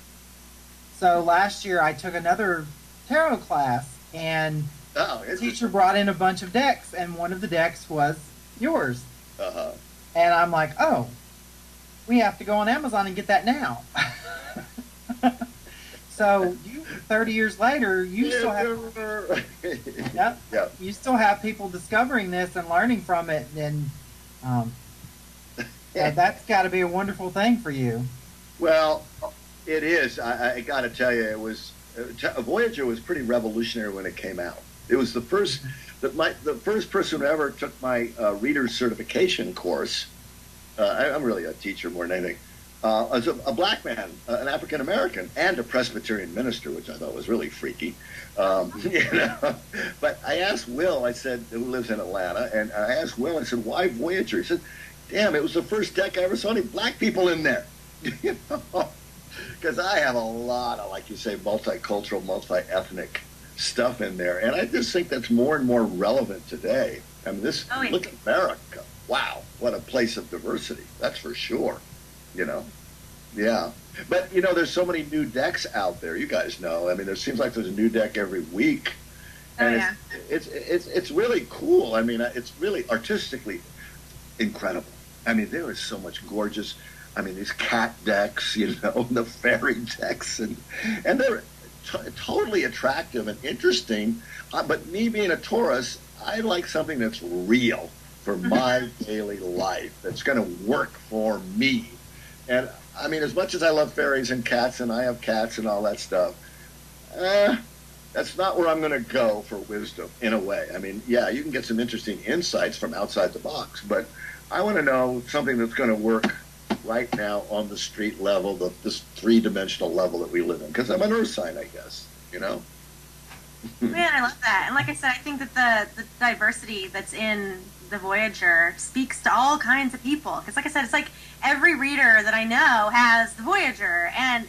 So last year I took another tarot class, and the teacher brought in a bunch of decks, and one of the decks was yours. Uh-huh. And I'm like, oh, we have to go on Amazon and get that now. So 30 years later, you still have you still have people discovering this and learning from it, and that's got to be a wonderful thing for you. Well, it is. I got to tell you, it was Voyager was pretty revolutionary when it came out. It was the first person who ever took my reader's certification course. I'm really a teacher more than anything. As a black man, an African American, and a Presbyterian minister, which I thought was really freaky. But I asked Will, I said, who lives in Atlanta, and I asked Will, I said, why Voyager? He said, damn, it was the first deck I ever saw any black people in there. Because I have a lot of, like you say, multicultural, multi-ethnic stuff in there, and I just think that's more and more relevant today. I mean, look at America. Wow, what a place of diversity. That's for sure. Yeah. But there's so many new decks out there. You guys know. I mean, there seems like there's a new deck every week, and it's really cool. I mean, it's really artistically incredible. I mean, there is so much gorgeous. I mean, these cat decks, the fairy decks, and they're totally attractive and interesting. But me being a Taurus, I like something that's real for my daily life, that's going to work for me. And I mean, as much as I love fairies and cats, and I have cats and all that stuff, that's not where I'm going to go for wisdom, in a way. I mean, yeah, you can get some interesting insights from outside the box, but I want to know something that's going to work right now on the street level, this three-dimensional level that we live in. Because I'm an earth sign, I guess, Man, I love that. And like I said, I think that the diversity that's in the Voyager speaks to all kinds of people. Because like I said, it's like every reader that I know has the Voyager, and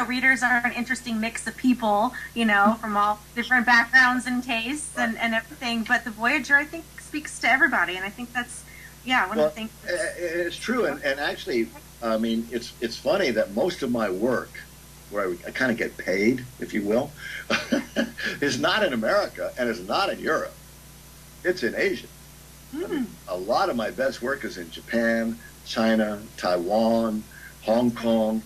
readers are an interesting mix of people, from all different backgrounds and tastes and everything. But the Voyager, I think, speaks to everybody, and I think that's one of the things. It's true, and actually, I mean, it's funny that most of my work, where I kind of get paid, if you will, is not in America and is not in Europe. It's in Asia. I mean, a lot of my best work is in Japan, China, Taiwan, Hong Kong.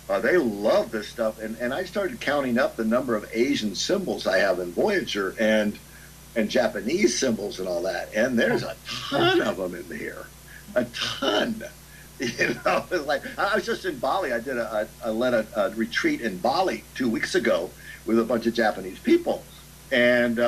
They love this stuff, and I started counting up the number of Asian symbols I have in Voyager and Japanese symbols and all that, and there's a ton of them in here, a ton. It's like I was just in Bali. I led a retreat in Bali 2 weeks ago with a bunch of Japanese people, and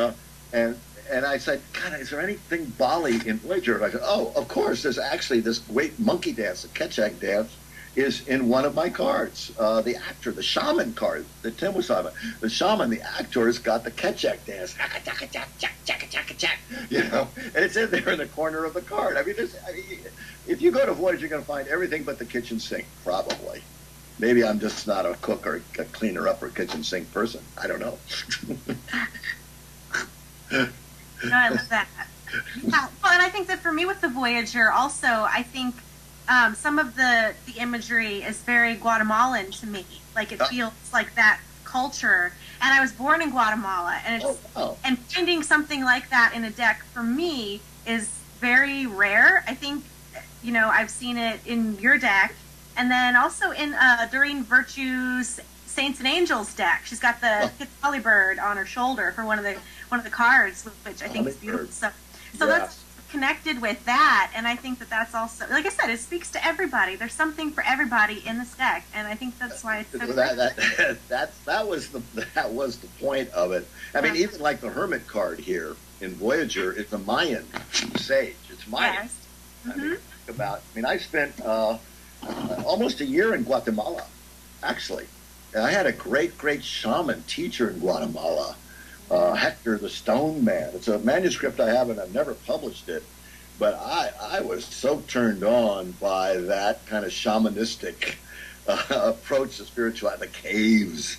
I said, God, is there anything Bali in Voyager? And I said, oh, of course. There's actually this great monkey dance, the Kechak dance, is in one of my cards. The actor, the shaman card that Tim was talking about. The shaman, the actor, has got the Kechak dance. And it's in there in the corner of the card. I mean, if you go to Voyager, you're going to find everything but the kitchen sink, probably. Maybe I'm just not a cook or a cleaner up or kitchen sink person. I don't know. No, I love that. Yeah, well, and I think that for me with the Voyager, also, I think some of the imagery is very Guatemalan to me. Like it feels like that culture. And I was born in Guatemala, and and finding something like that in a deck for me is very rare. I think I've seen it in your deck, and then also in Doreen Virtue's Saints and Angels deck. She's got the Holly bird on her shoulder for one of the cards, which I think is beautiful. So that's connected with that, and I think that's also, like I said, it speaks to everybody. There's something for everybody in this deck, and I think that's why it's so that was the point of it. I mean, even like the Hermit card here in Voyager, it's a Mayan sage. It's Mayan. Yes. I mean, I spent almost a year in Guatemala, actually. I had a great shaman teacher in Guatemala, Hector the Stone Man. It's a manuscript I have, and I've never published it. But I was so turned on by that kind of shamanistic approach to spirituality, the caves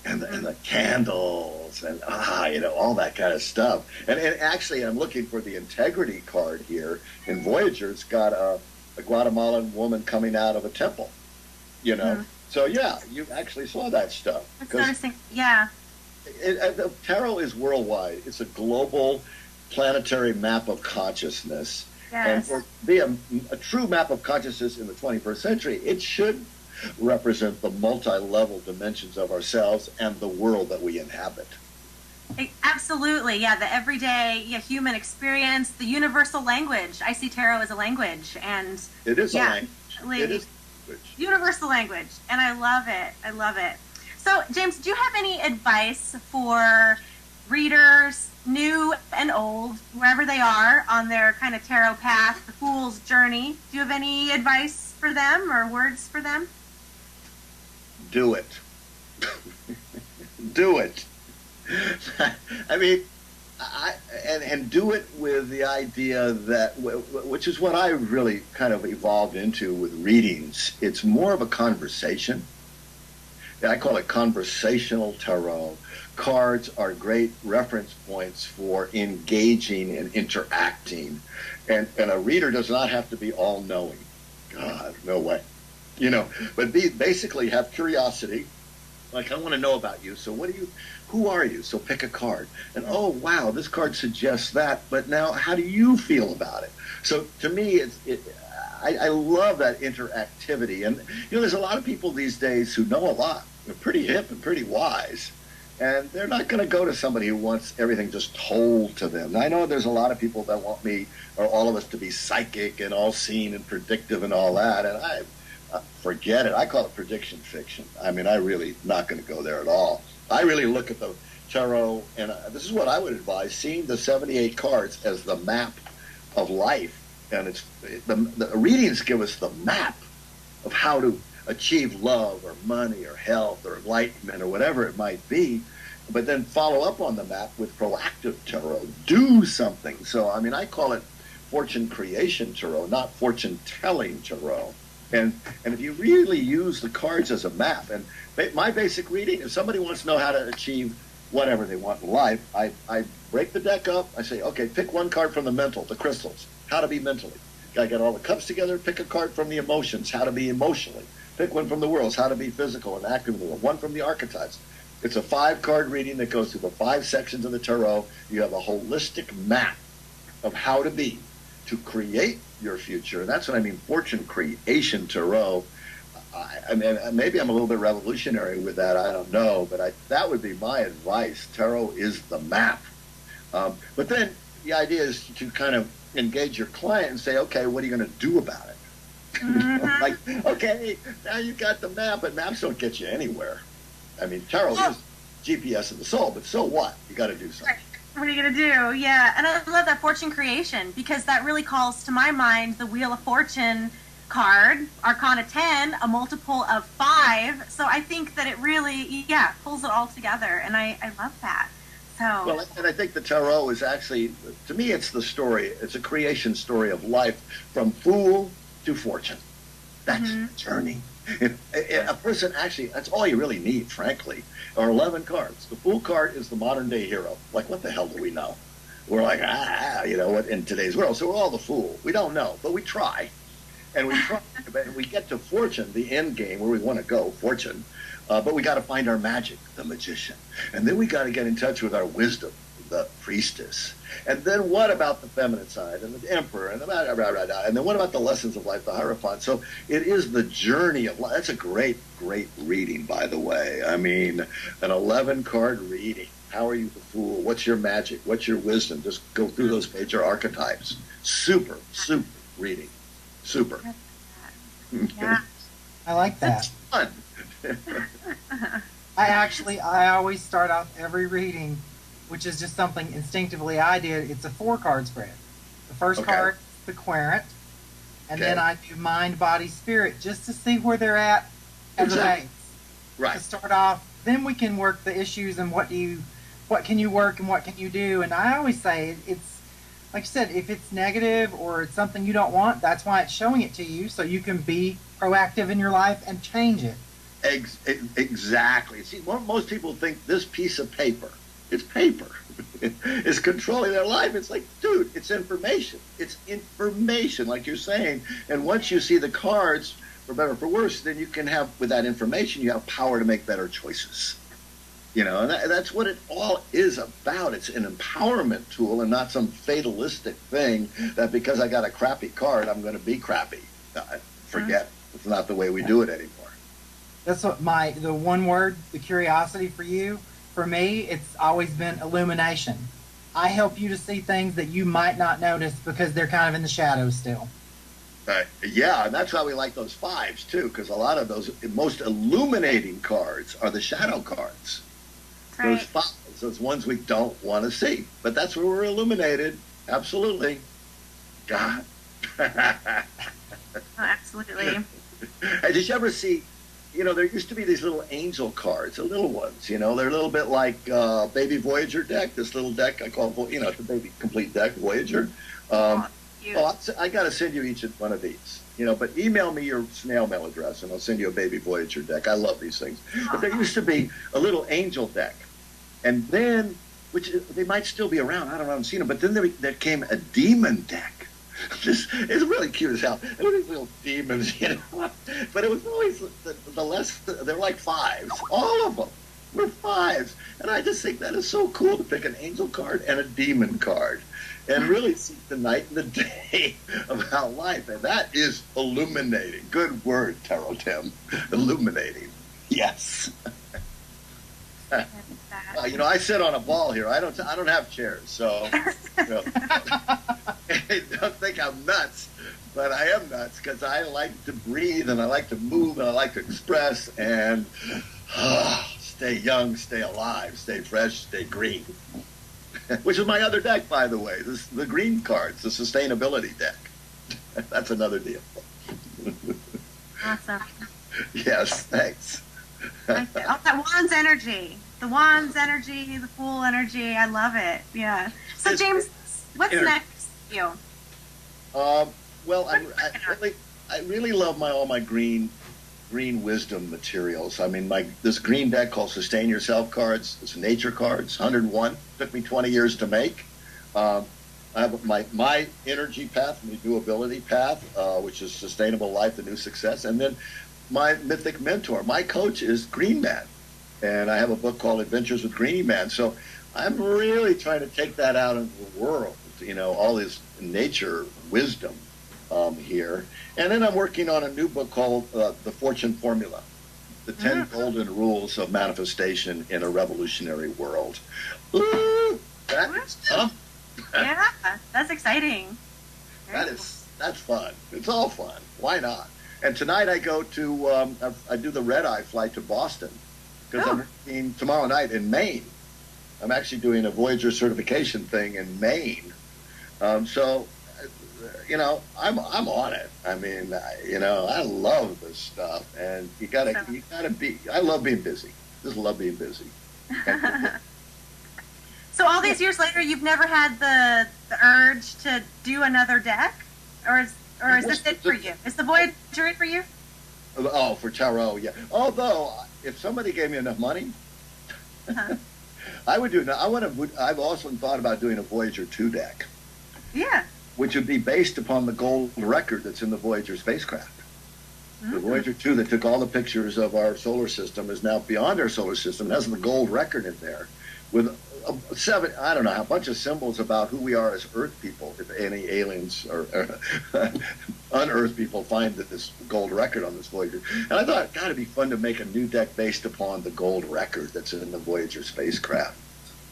and the candles and all that kind of stuff. And actually, I'm looking for the integrity card here. In Voyager, it's got a Guatemalan woman coming out of a temple. So yeah, you actually saw that stuff. That's noticing. Yeah. The tarot is worldwide. It's a global planetary map of consciousness. Yes. And for be a true map of consciousness in the 21st century, it should represent the multi-level dimensions of ourselves and the world that we inhabit. Absolutely, yeah. The everyday human experience, the universal language. I see tarot as a language, and it is a language. It is a language. Universal language, and I love it. I love it. So, James, do you have any advice for readers, new and old, wherever they are on their kind of tarot path, the Fool's journey? Do you have any advice for them or words for them? Do it. Do it. I mean, and do it with the idea that, which is what I really kind of evolved into with readings. It's more of a conversation. I call it conversational tarot. Cards are great reference points for engaging and interacting. And a reader does not have to be all-knowing. God, no way. But basically have curiosity. Like, I want to know about you. So who are you? So pick a card. And, oh, wow, this card suggests that. But now, how do you feel about it? So to me, I love that interactivity. And, there's a lot of people these days who know a lot. They're pretty hip and pretty wise. And they're not going to go to somebody who wants everything just told to them. Now, I know there's a lot of people that want me or all of us to be psychic and all-seeing and predictive and all that. And I forget it. I call it prediction fiction. I mean, I really not going to go there at all. I really look at the tarot, and this is what I would advise, seeing the 78 cards as the map of life. And the readings give us the map of how to achieve love or money or health or enlightenment or whatever it might be, but then follow up on the map with proactive tarot. Do something. So, I mean, I call it fortune creation tarot, not fortune telling tarot. And if you really use the cards as a map, and my basic reading, if somebody wants to know how to achieve whatever they want in life, I break the deck up. I say, okay, pick one card from the mental, the crystals, how to be mentally. Gotta get all the cups together, pick a card from the emotions, how to be emotionally. Pick one from the worlds, how to be physical and active in the world. One from the archetypes. It's a 5-card reading that goes through the 5 sections of the tarot. You have a holistic map of how to be, to create your future. And that's what I mean, fortune creation tarot. I mean, maybe I'm a little bit revolutionary with that. I don't know. But that would be my advice. Tarot is the map. But then the idea is to kind of engage your client and say, okay, what are you going to do about it? Mm-hmm. Like, okay, now you've got the map, but maps don't get you anywhere. I mean, tarot is GPS of the soul, but so what? You got to do something. What are you going to do? Yeah, and I love that fortune creation, because that really calls to my mind the Wheel of Fortune card, Arcana 10, a multiple of 5. So I think that it really, pulls it all together, and I love that. So. Well, and I think the tarot is actually, to me, it's the story. It's a creation story of life from fool to fortune. That's the journey. A person actually, that's all you really need, frankly, are 11 cards. The Fool card is the modern day hero. Like, what the hell do we know? We're like, what in today's world. So we're all the fool. We don't know, but we try. And we try, but we get to fortune, the end game where we want to go, fortune. But we got to find our magic, the magician. And then we got to get in touch with our wisdom, the priestess. And then what about the feminine side and the emperor and and then what about the lessons of life, the hierophant? So it is the journey of life. That's a great reading, by the way. I mean, an 11-card reading. How are you the fool? What's your magic? What's your wisdom? Just go through those major archetypes. Super reading. Super. Yeah. I like that. Fun. I always start off every reading, which is just something instinctively I did. It's a 4-card spread. The first card, the querent, and then I do mind, body, spirit, just to see where they're at as a base. Right. to start off. Then we can work the issues and what can you work and what can you do. And I always say it's like you said, if it's negative or it's something you don't want, that's why it's showing it to you, so you can be proactive in your life and change it. Exactly. See, most people think this piece of paper, it's paper, is controlling their life. It's like, dude, it's information. It's information, like you're saying. And once you see the cards, for better or for worse, then you can have, with that information, you have power to make better choices. You know, and that's what it all is about. It's an empowerment tool and not some fatalistic thing that because I got a crappy card, I'm going to be crappy. Forget. It's not the way we do it anymore. That's what the one word, the curiosity for you, for me, it's always been illumination. I help you to see things that you might not notice because they're kind of in the shadows still. Yeah, and that's why we like those fives, too, because a lot of those most illuminating cards are the shadow cards. Right. Those fives, those ones we don't want to see. But that's where we're illuminated. Absolutely. God. Oh, absolutely. Hey, did you ever see, you know, there used to be these little angel cards, the little ones, you know, they're a little bit like Baby Voyager deck, this little deck I call, you know, the Baby Complete Deck, Voyager. I got to send you each one of these, you know, but email me your snail mail address and I'll send you a Baby Voyager deck. I love these things. But there used to be a little angel deck. And then, which they might still be around, I don't know, I haven't seen them, but then there came a demon deck. This is really cute as hell. There were these little demons, you know, but it was always the less, they're like fives. All of them were fives. And I just think that is so cool to pick an angel card and a demon card and really see the night and the day about life. And that is illuminating. Good word, Tarot Tim. Illuminating. Yes. You know, I sit on a ball here. I don't have chairs, so you know, don't think I'm nuts, but I am nuts because I like to breathe and I like to move and I like to express and stay young, stay alive, stay fresh, stay green. Which is my other deck, by the way. This the green cards, the sustainability deck. That's another deal. Awesome. Yes, thanks. Oh, that wand's energy. The wand's energy, the fool energy. I love it. Yeah. So, James, what's next for you? Well, I really love all my green wisdom materials. I mean, this green deck called Sustain Yourself cards, it's nature cards, 101. Took me 20 years to make. I have my energy path, my doability path, which is sustainable life, the new success, and then my mythic mentor, my coach is Green Man, and I have a book called Adventures with Greenie Man. So I'm really trying to take that out into the world, you know, all this nature wisdom here. And then I'm working on a new book called The Fortune Formula, the 10 Golden Rules of Manifestation in a Revolutionary World. Ooh, that's tough. Yeah, that's exciting. That's fun. It's all fun. Why not? And tonight I go to, I do the red-eye flight to Boston because I'm working tomorrow night in Maine. I'm actually doing a Voyager certification thing in Maine. So, you know, I'm on it. I mean, you know, I love this stuff, and you gotta be. I love being busy. Just love being busy. So all these years later, you've never had the urge to do another deck, or is this it for you? Is the Voyager it for you? Oh, for tarot, yeah. Although, if somebody gave me enough money, I would do. I've also thought about doing a Voyager 2 deck. Yeah. Which would be based upon the gold record that's in the Voyager spacecraft. The Voyager 2 that took all the pictures of our solar system is now beyond our solar system. It has the gold record in there with a bunch of symbols about who we are as Earth people, if any aliens or un-Earth people find this gold record on this Voyager. And I thought, God, it'd be fun to make a new deck based upon the gold record that's in the Voyager spacecraft.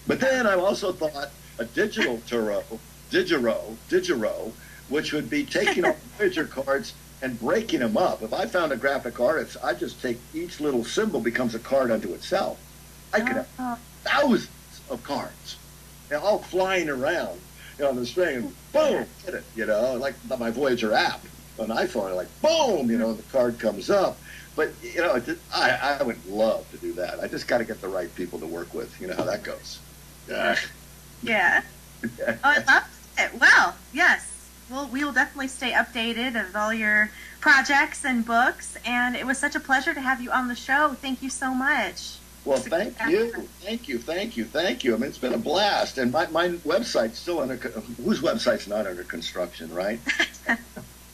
But then I also thought a digital tarot, Digiro, which would be taking all the Voyager cards and breaking them up. If I found a graphic artist, I'd just take each little symbol becomes a card unto itself. I could have thousands of cards, and all flying around, you know, on the string, and boom, hit it, you know, like my Voyager app. an iPhone, like boom, the card comes up. But I would love to do that. I just got to get the right people to work with. You know how that goes. Yeah. Oh, I love it. Well, yes. Well, we will definitely stay updated of all your projects and books. And it was such a pleasure to have you on the show. Thank you so much. Well, thank you. I mean, it's been a blast. And my website's still under, whose website's not under construction, right?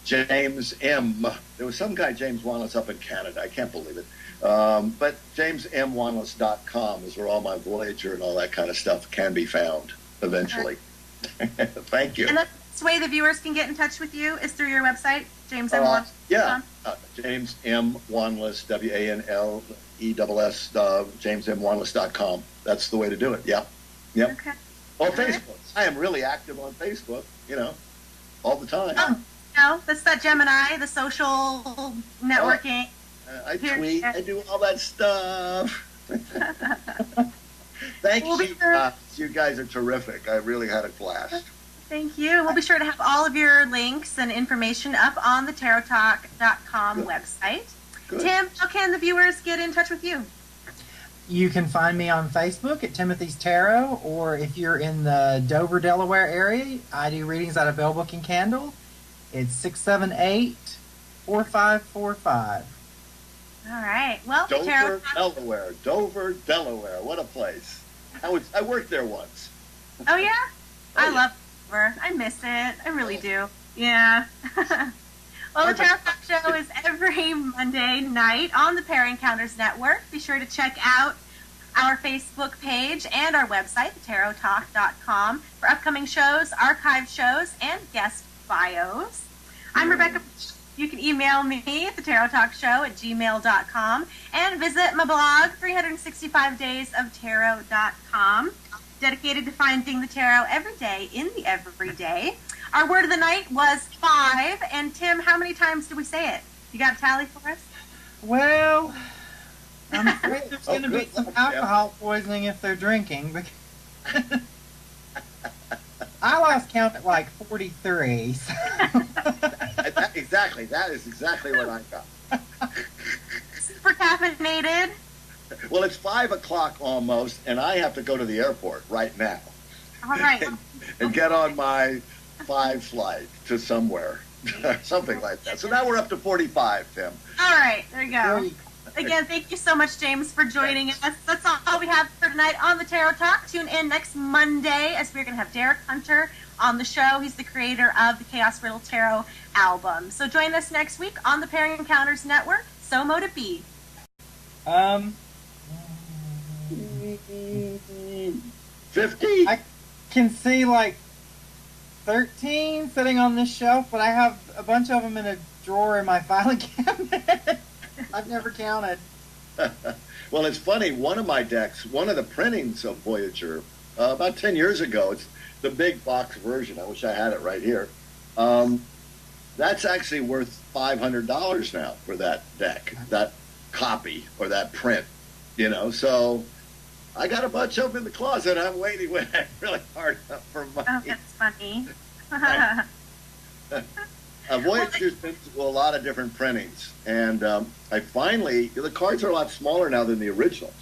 James M. There was some guy, James Wanless, up in Canada. I can't believe it. But JamesMWanless.com is where all my Voyager and all that kind of stuff can be found eventually. Thank you. And that's the way the viewers can get in touch with you is through your website, James M. Wanless. Yeah, James M. Wanless, WANLESS, JamesMWanless.com. That's the way to do it. Yeah. Yep. Okay. Or Facebook. I am really active on Facebook, all the time. Oh. No, that's that Gemini, the social networking. I tweet. I do all that stuff. Thank you. You guys are terrific. I really had a blast. Thank you. We'll be sure to have all of your links and information up on the tarottalk.com website. Good. Tim, how can the viewers get in touch with you? You can find me on Facebook at Timothy's Tarot, or if you're in the Dover, Delaware area, I do readings out of Bell Book and Candle. It's 678-4545. All right. Well, Dover, Delaware. Dover, Delaware. What a place. I worked there once. Oh, yeah? I love Dover. I miss it. I really do. Yeah. Well, the Tarot Talk Show is every Monday night on the Pair Encounters Network. Be sure to check out our Facebook page and our website, tarottalk.com, for upcoming shows, archive shows, and guest bios. I'm Rebecca. You can email me at thetarottalkshow@gmail.com and visit my blog, 365daysoftarot.com, dedicated to finding the tarot every day in the everyday. Our word of the night was 5. And Tim, how many times did we say it? You got a tally for us? Well, I'm afraid there's going to be some alcohol poisoning if they're drinking. I lost count at like 43. So. Exactly. That is exactly what I got. Super caffeinated. Well, it's 5 o'clock almost, and I have to go to the airport right now. All right. and get on my 5 flight to somewhere. Something like that. So now we're up to 45, Tim. All right. There you go. Again, thank you so much, James, for joining us. That's all we have for tonight on the Tarot Talk. Tune in next Monday as we're going to have Derek Hunter on the show. He's the creator of the Chaos Riddle Tarot album. So join us next week on the Pair Encounters Network. So mote it be. 50? I can see like 13 sitting on this shelf, but I have a bunch of them in a drawer in my filing cabinet. I've never counted. Well, it's funny. One of my decks, one of the printings of Voyager, about 10 years ago, it's the big box version. I wish I had it right here. That's actually worth $500 now for that deck, that copy or that print. So I got a bunch of them in the closet. I'm waiting really hard for money. Oh, that's funny. Voyager's been to a lot of different printings, and I finally, the cards are a lot smaller now than the originals.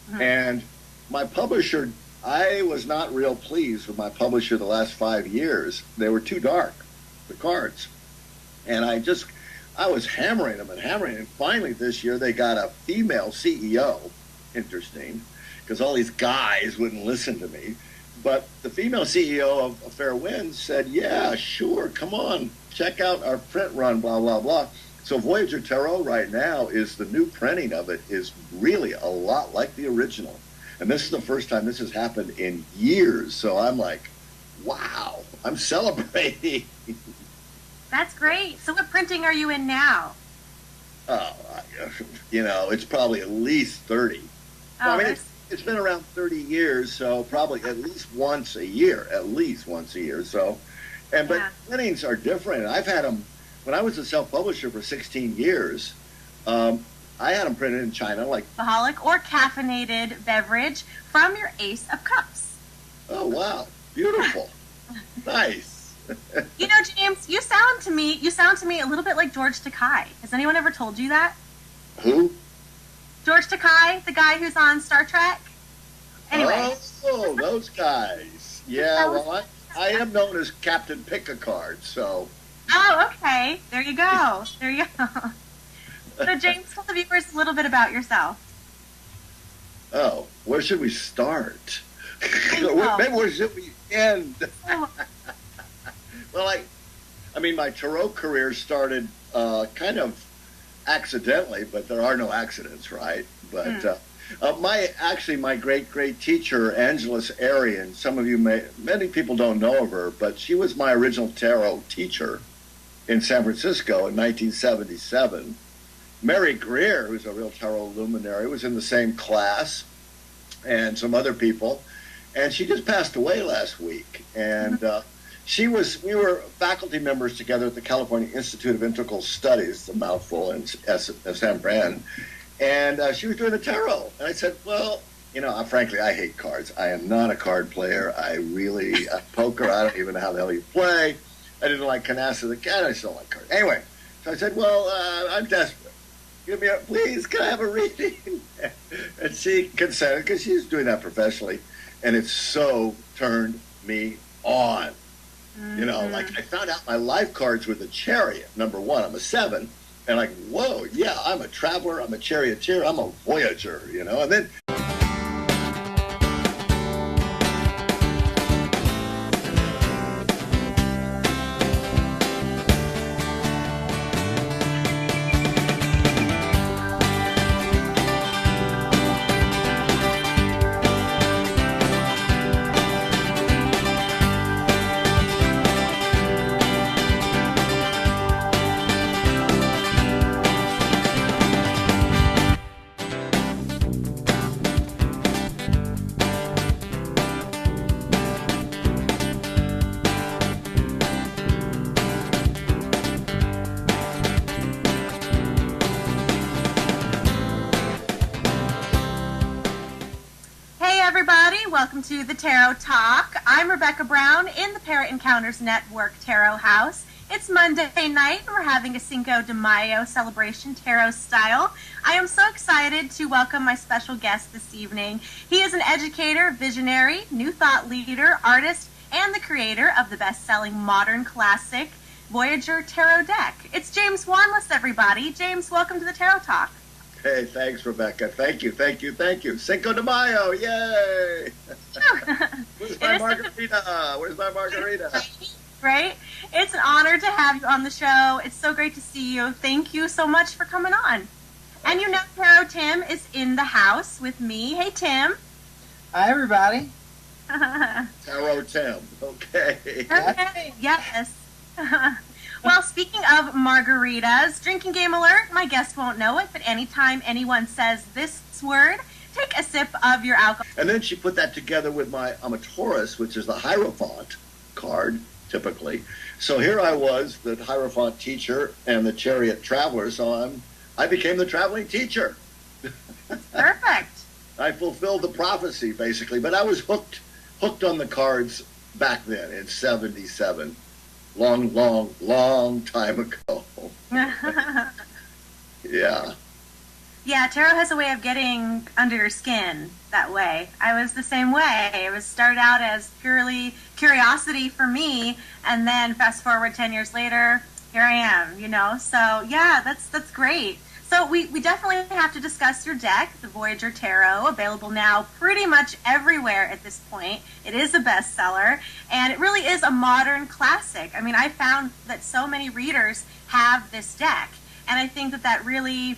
Mm-hmm. And my publisher, I was not real pleased with my publisher the last 5 years. They were too dark, the cards. And I was hammering them, and finally this year they got a female CEO. Interesting, because all these guys wouldn't listen to me. But the female CEO of Fair Winds said, yeah, sure, come on, check out our print run, blah, blah, blah. So Voyager Tarot right now is the new printing of it is really a lot like the original. And this is the first time this has happened in years. So I'm like, wow, I'm celebrating. That's great. So what printing are you in now? Oh, it's probably at least 30. Oh, I mean, it's been around 30 years, so probably at least once a year. So, but printings are different. I've had them when I was a self-publisher for 16 years. I had them printed in China, like alcoholic or caffeinated beverage from your Ace of Cups. Oh wow, beautiful, nice. You know, James, you sound to me a little bit like George Takei. Has anyone ever told you that? Who? George Takei, the guy who's on Star Trek. Anyway. Oh, those guys. Yeah, well, I am known as Captain Pick-a-Card, so. Oh, okay. There you go. There you go. So, James, tell the viewers a little bit about yourself. Oh, where should we start? Maybe where should we end? Well, I mean, my tarot career started kind of accidentally, but there are no accidents, right? But my great teacher, Angeles Arian, many people don't know of her, but she was my original tarot teacher in San Francisco in 1977. Mary Greer, who's a real tarot luminary, was in the same class, and some other people, and she just passed away last week. And we were faculty members together at the California Institute of Integral Studies, a mouthful, in San Fran, and she was doing the tarot. And I said, well, you know, frankly, I hate cards. I am not a card player. Poker, I don't even know how the hell you play. I didn't like Canasta the Cat. I still don't like cards. Anyway, so I said, well, I'm desperate. Please, can I have a reading? And she consented because she's doing that professionally. And it so turned me on. You know, like I found out my life cards were the Chariot. Number one, I'm a 7. And like, whoa, yeah, I'm a traveler, I'm a charioteer, I'm a voyager, you know. And then welcome to the Tarot Talk. I'm Rebecca Brown in the Parrot Encounters Network Tarot House. It's Monday night and we're having a Cinco de Mayo celebration tarot style. I am so excited to welcome my special guest this evening. He is an educator, visionary, new thought leader, artist, and the creator of the best-selling modern classic Voyager Tarot deck. It's James Wanless, everybody. James, welcome to the Tarot Talk. Hey, thanks, Rebecca. Thank you. Cinco de Mayo, yay! Where's my margarita? Right? It's an honor to have you on the show. It's so great to see you. Thank you so much for coming on. And you know, Tarot Tim is in the house with me. Hey, Tim. Hi, everybody. Tarot Tim. Okay. Okay. Yes. Well, speaking of margaritas, drinking game alert, my guest won't know it, but anytime anyone says this word, take a sip of your alcohol. And then she put that together with I'm a Taurus, which is the Hierophant card, typically. So here I was, the Hierophant teacher and the Chariot traveler, so I became the traveling teacher. Perfect. I fulfilled the prophecy, basically, but I was hooked on the cards back then in 77. Long time ago. Yeah. Yeah, tarot has a way of getting under your skin that way. I was the same way. It was started out as purely curiosity for me, and then fast forward 10 years later, here I am, you know? So, yeah, that's great. So we definitely have to discuss your deck, the Voyager Tarot, available now pretty much everywhere at this point. It is a bestseller, and it really is a modern classic. I mean, I found that so many readers have this deck, and I think that really,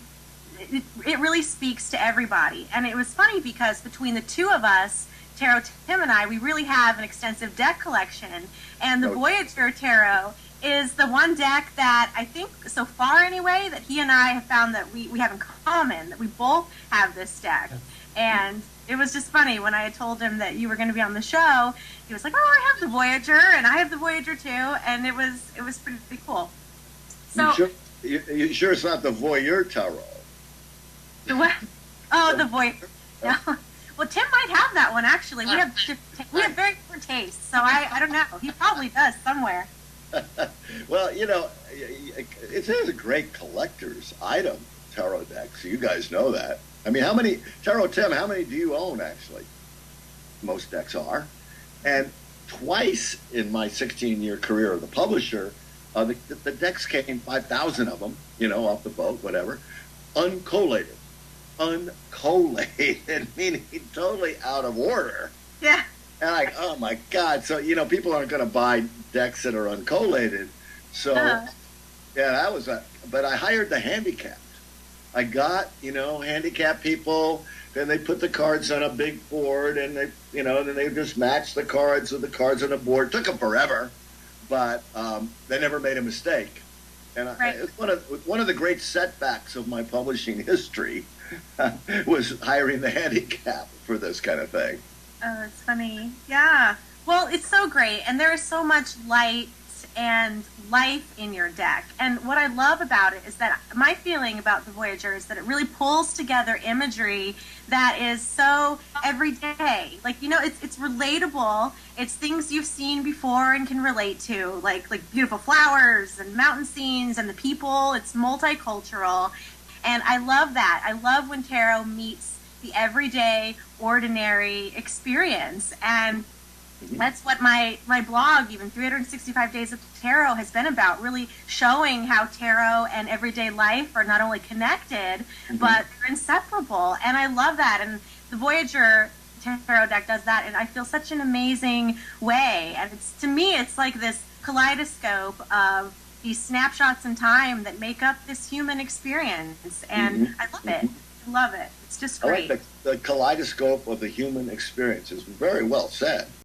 it really speaks to everybody. And it was funny because between the two of us, Tarot Tim and I, we really have an extensive deck collection, and the Voyager Tarot is the one deck that I think, so far anyway, that he and I have found that we have in common, that we both have this deck. And it was just funny when I had told him that you were going to be on the show, he was like, oh, I have the Voyager, and I have the Voyager too, and it was pretty cool. So, you sure it's not the Voyeur Tarot? The what? Oh, the Voyager. No. Well, Tim might have that one, actually. We have very different tastes, so I don't know. He probably does somewhere. Well, you know, it is a great collector's item, tarot decks. You guys know that. I mean, how many, Tarot Tim, how many do you own, actually? Most decks are. And twice in my 16-year career as a publisher, the decks came, 5,000 of them, you know, off the boat, whatever, uncollated. Uncollated, meaning totally out of order. Yeah. And like, oh my God. So, you know, people aren't going to buy decks that are uncollated. So, yeah, that was but I hired the handicapped. I got, you know, handicapped people, and they put the cards on a big board, and they, you know, then they just matched the cards with the cards on the board. It took them forever, but they never made a mistake. And it's one of the great setbacks of my publishing history was hiring the handicap for this kind of thing. Oh, it's funny. Yeah. Well, it's so great, and there is so much light and life in your deck. And what I love about it is that my feeling about the Voyager is that it really pulls together imagery that is so everyday. Like, you know, it's relatable. It's things you've seen before and can relate to, like beautiful flowers and mountain scenes and the people. It's multicultural. And I love that. I love when tarot meets the everyday, ordinary experience. And that's what my blog, even 365 Days of Tarot, has been about, really showing how tarot and everyday life are not only connected, but they're inseparable. And I love that. And the Voyager tarot deck does that, and I feel such an amazing way. And to me, it's like this kaleidoscope of these snapshots in time that make up this human experience. And I love it. I love it. It's just great. I like the kaleidoscope of the human experience. Is very well said.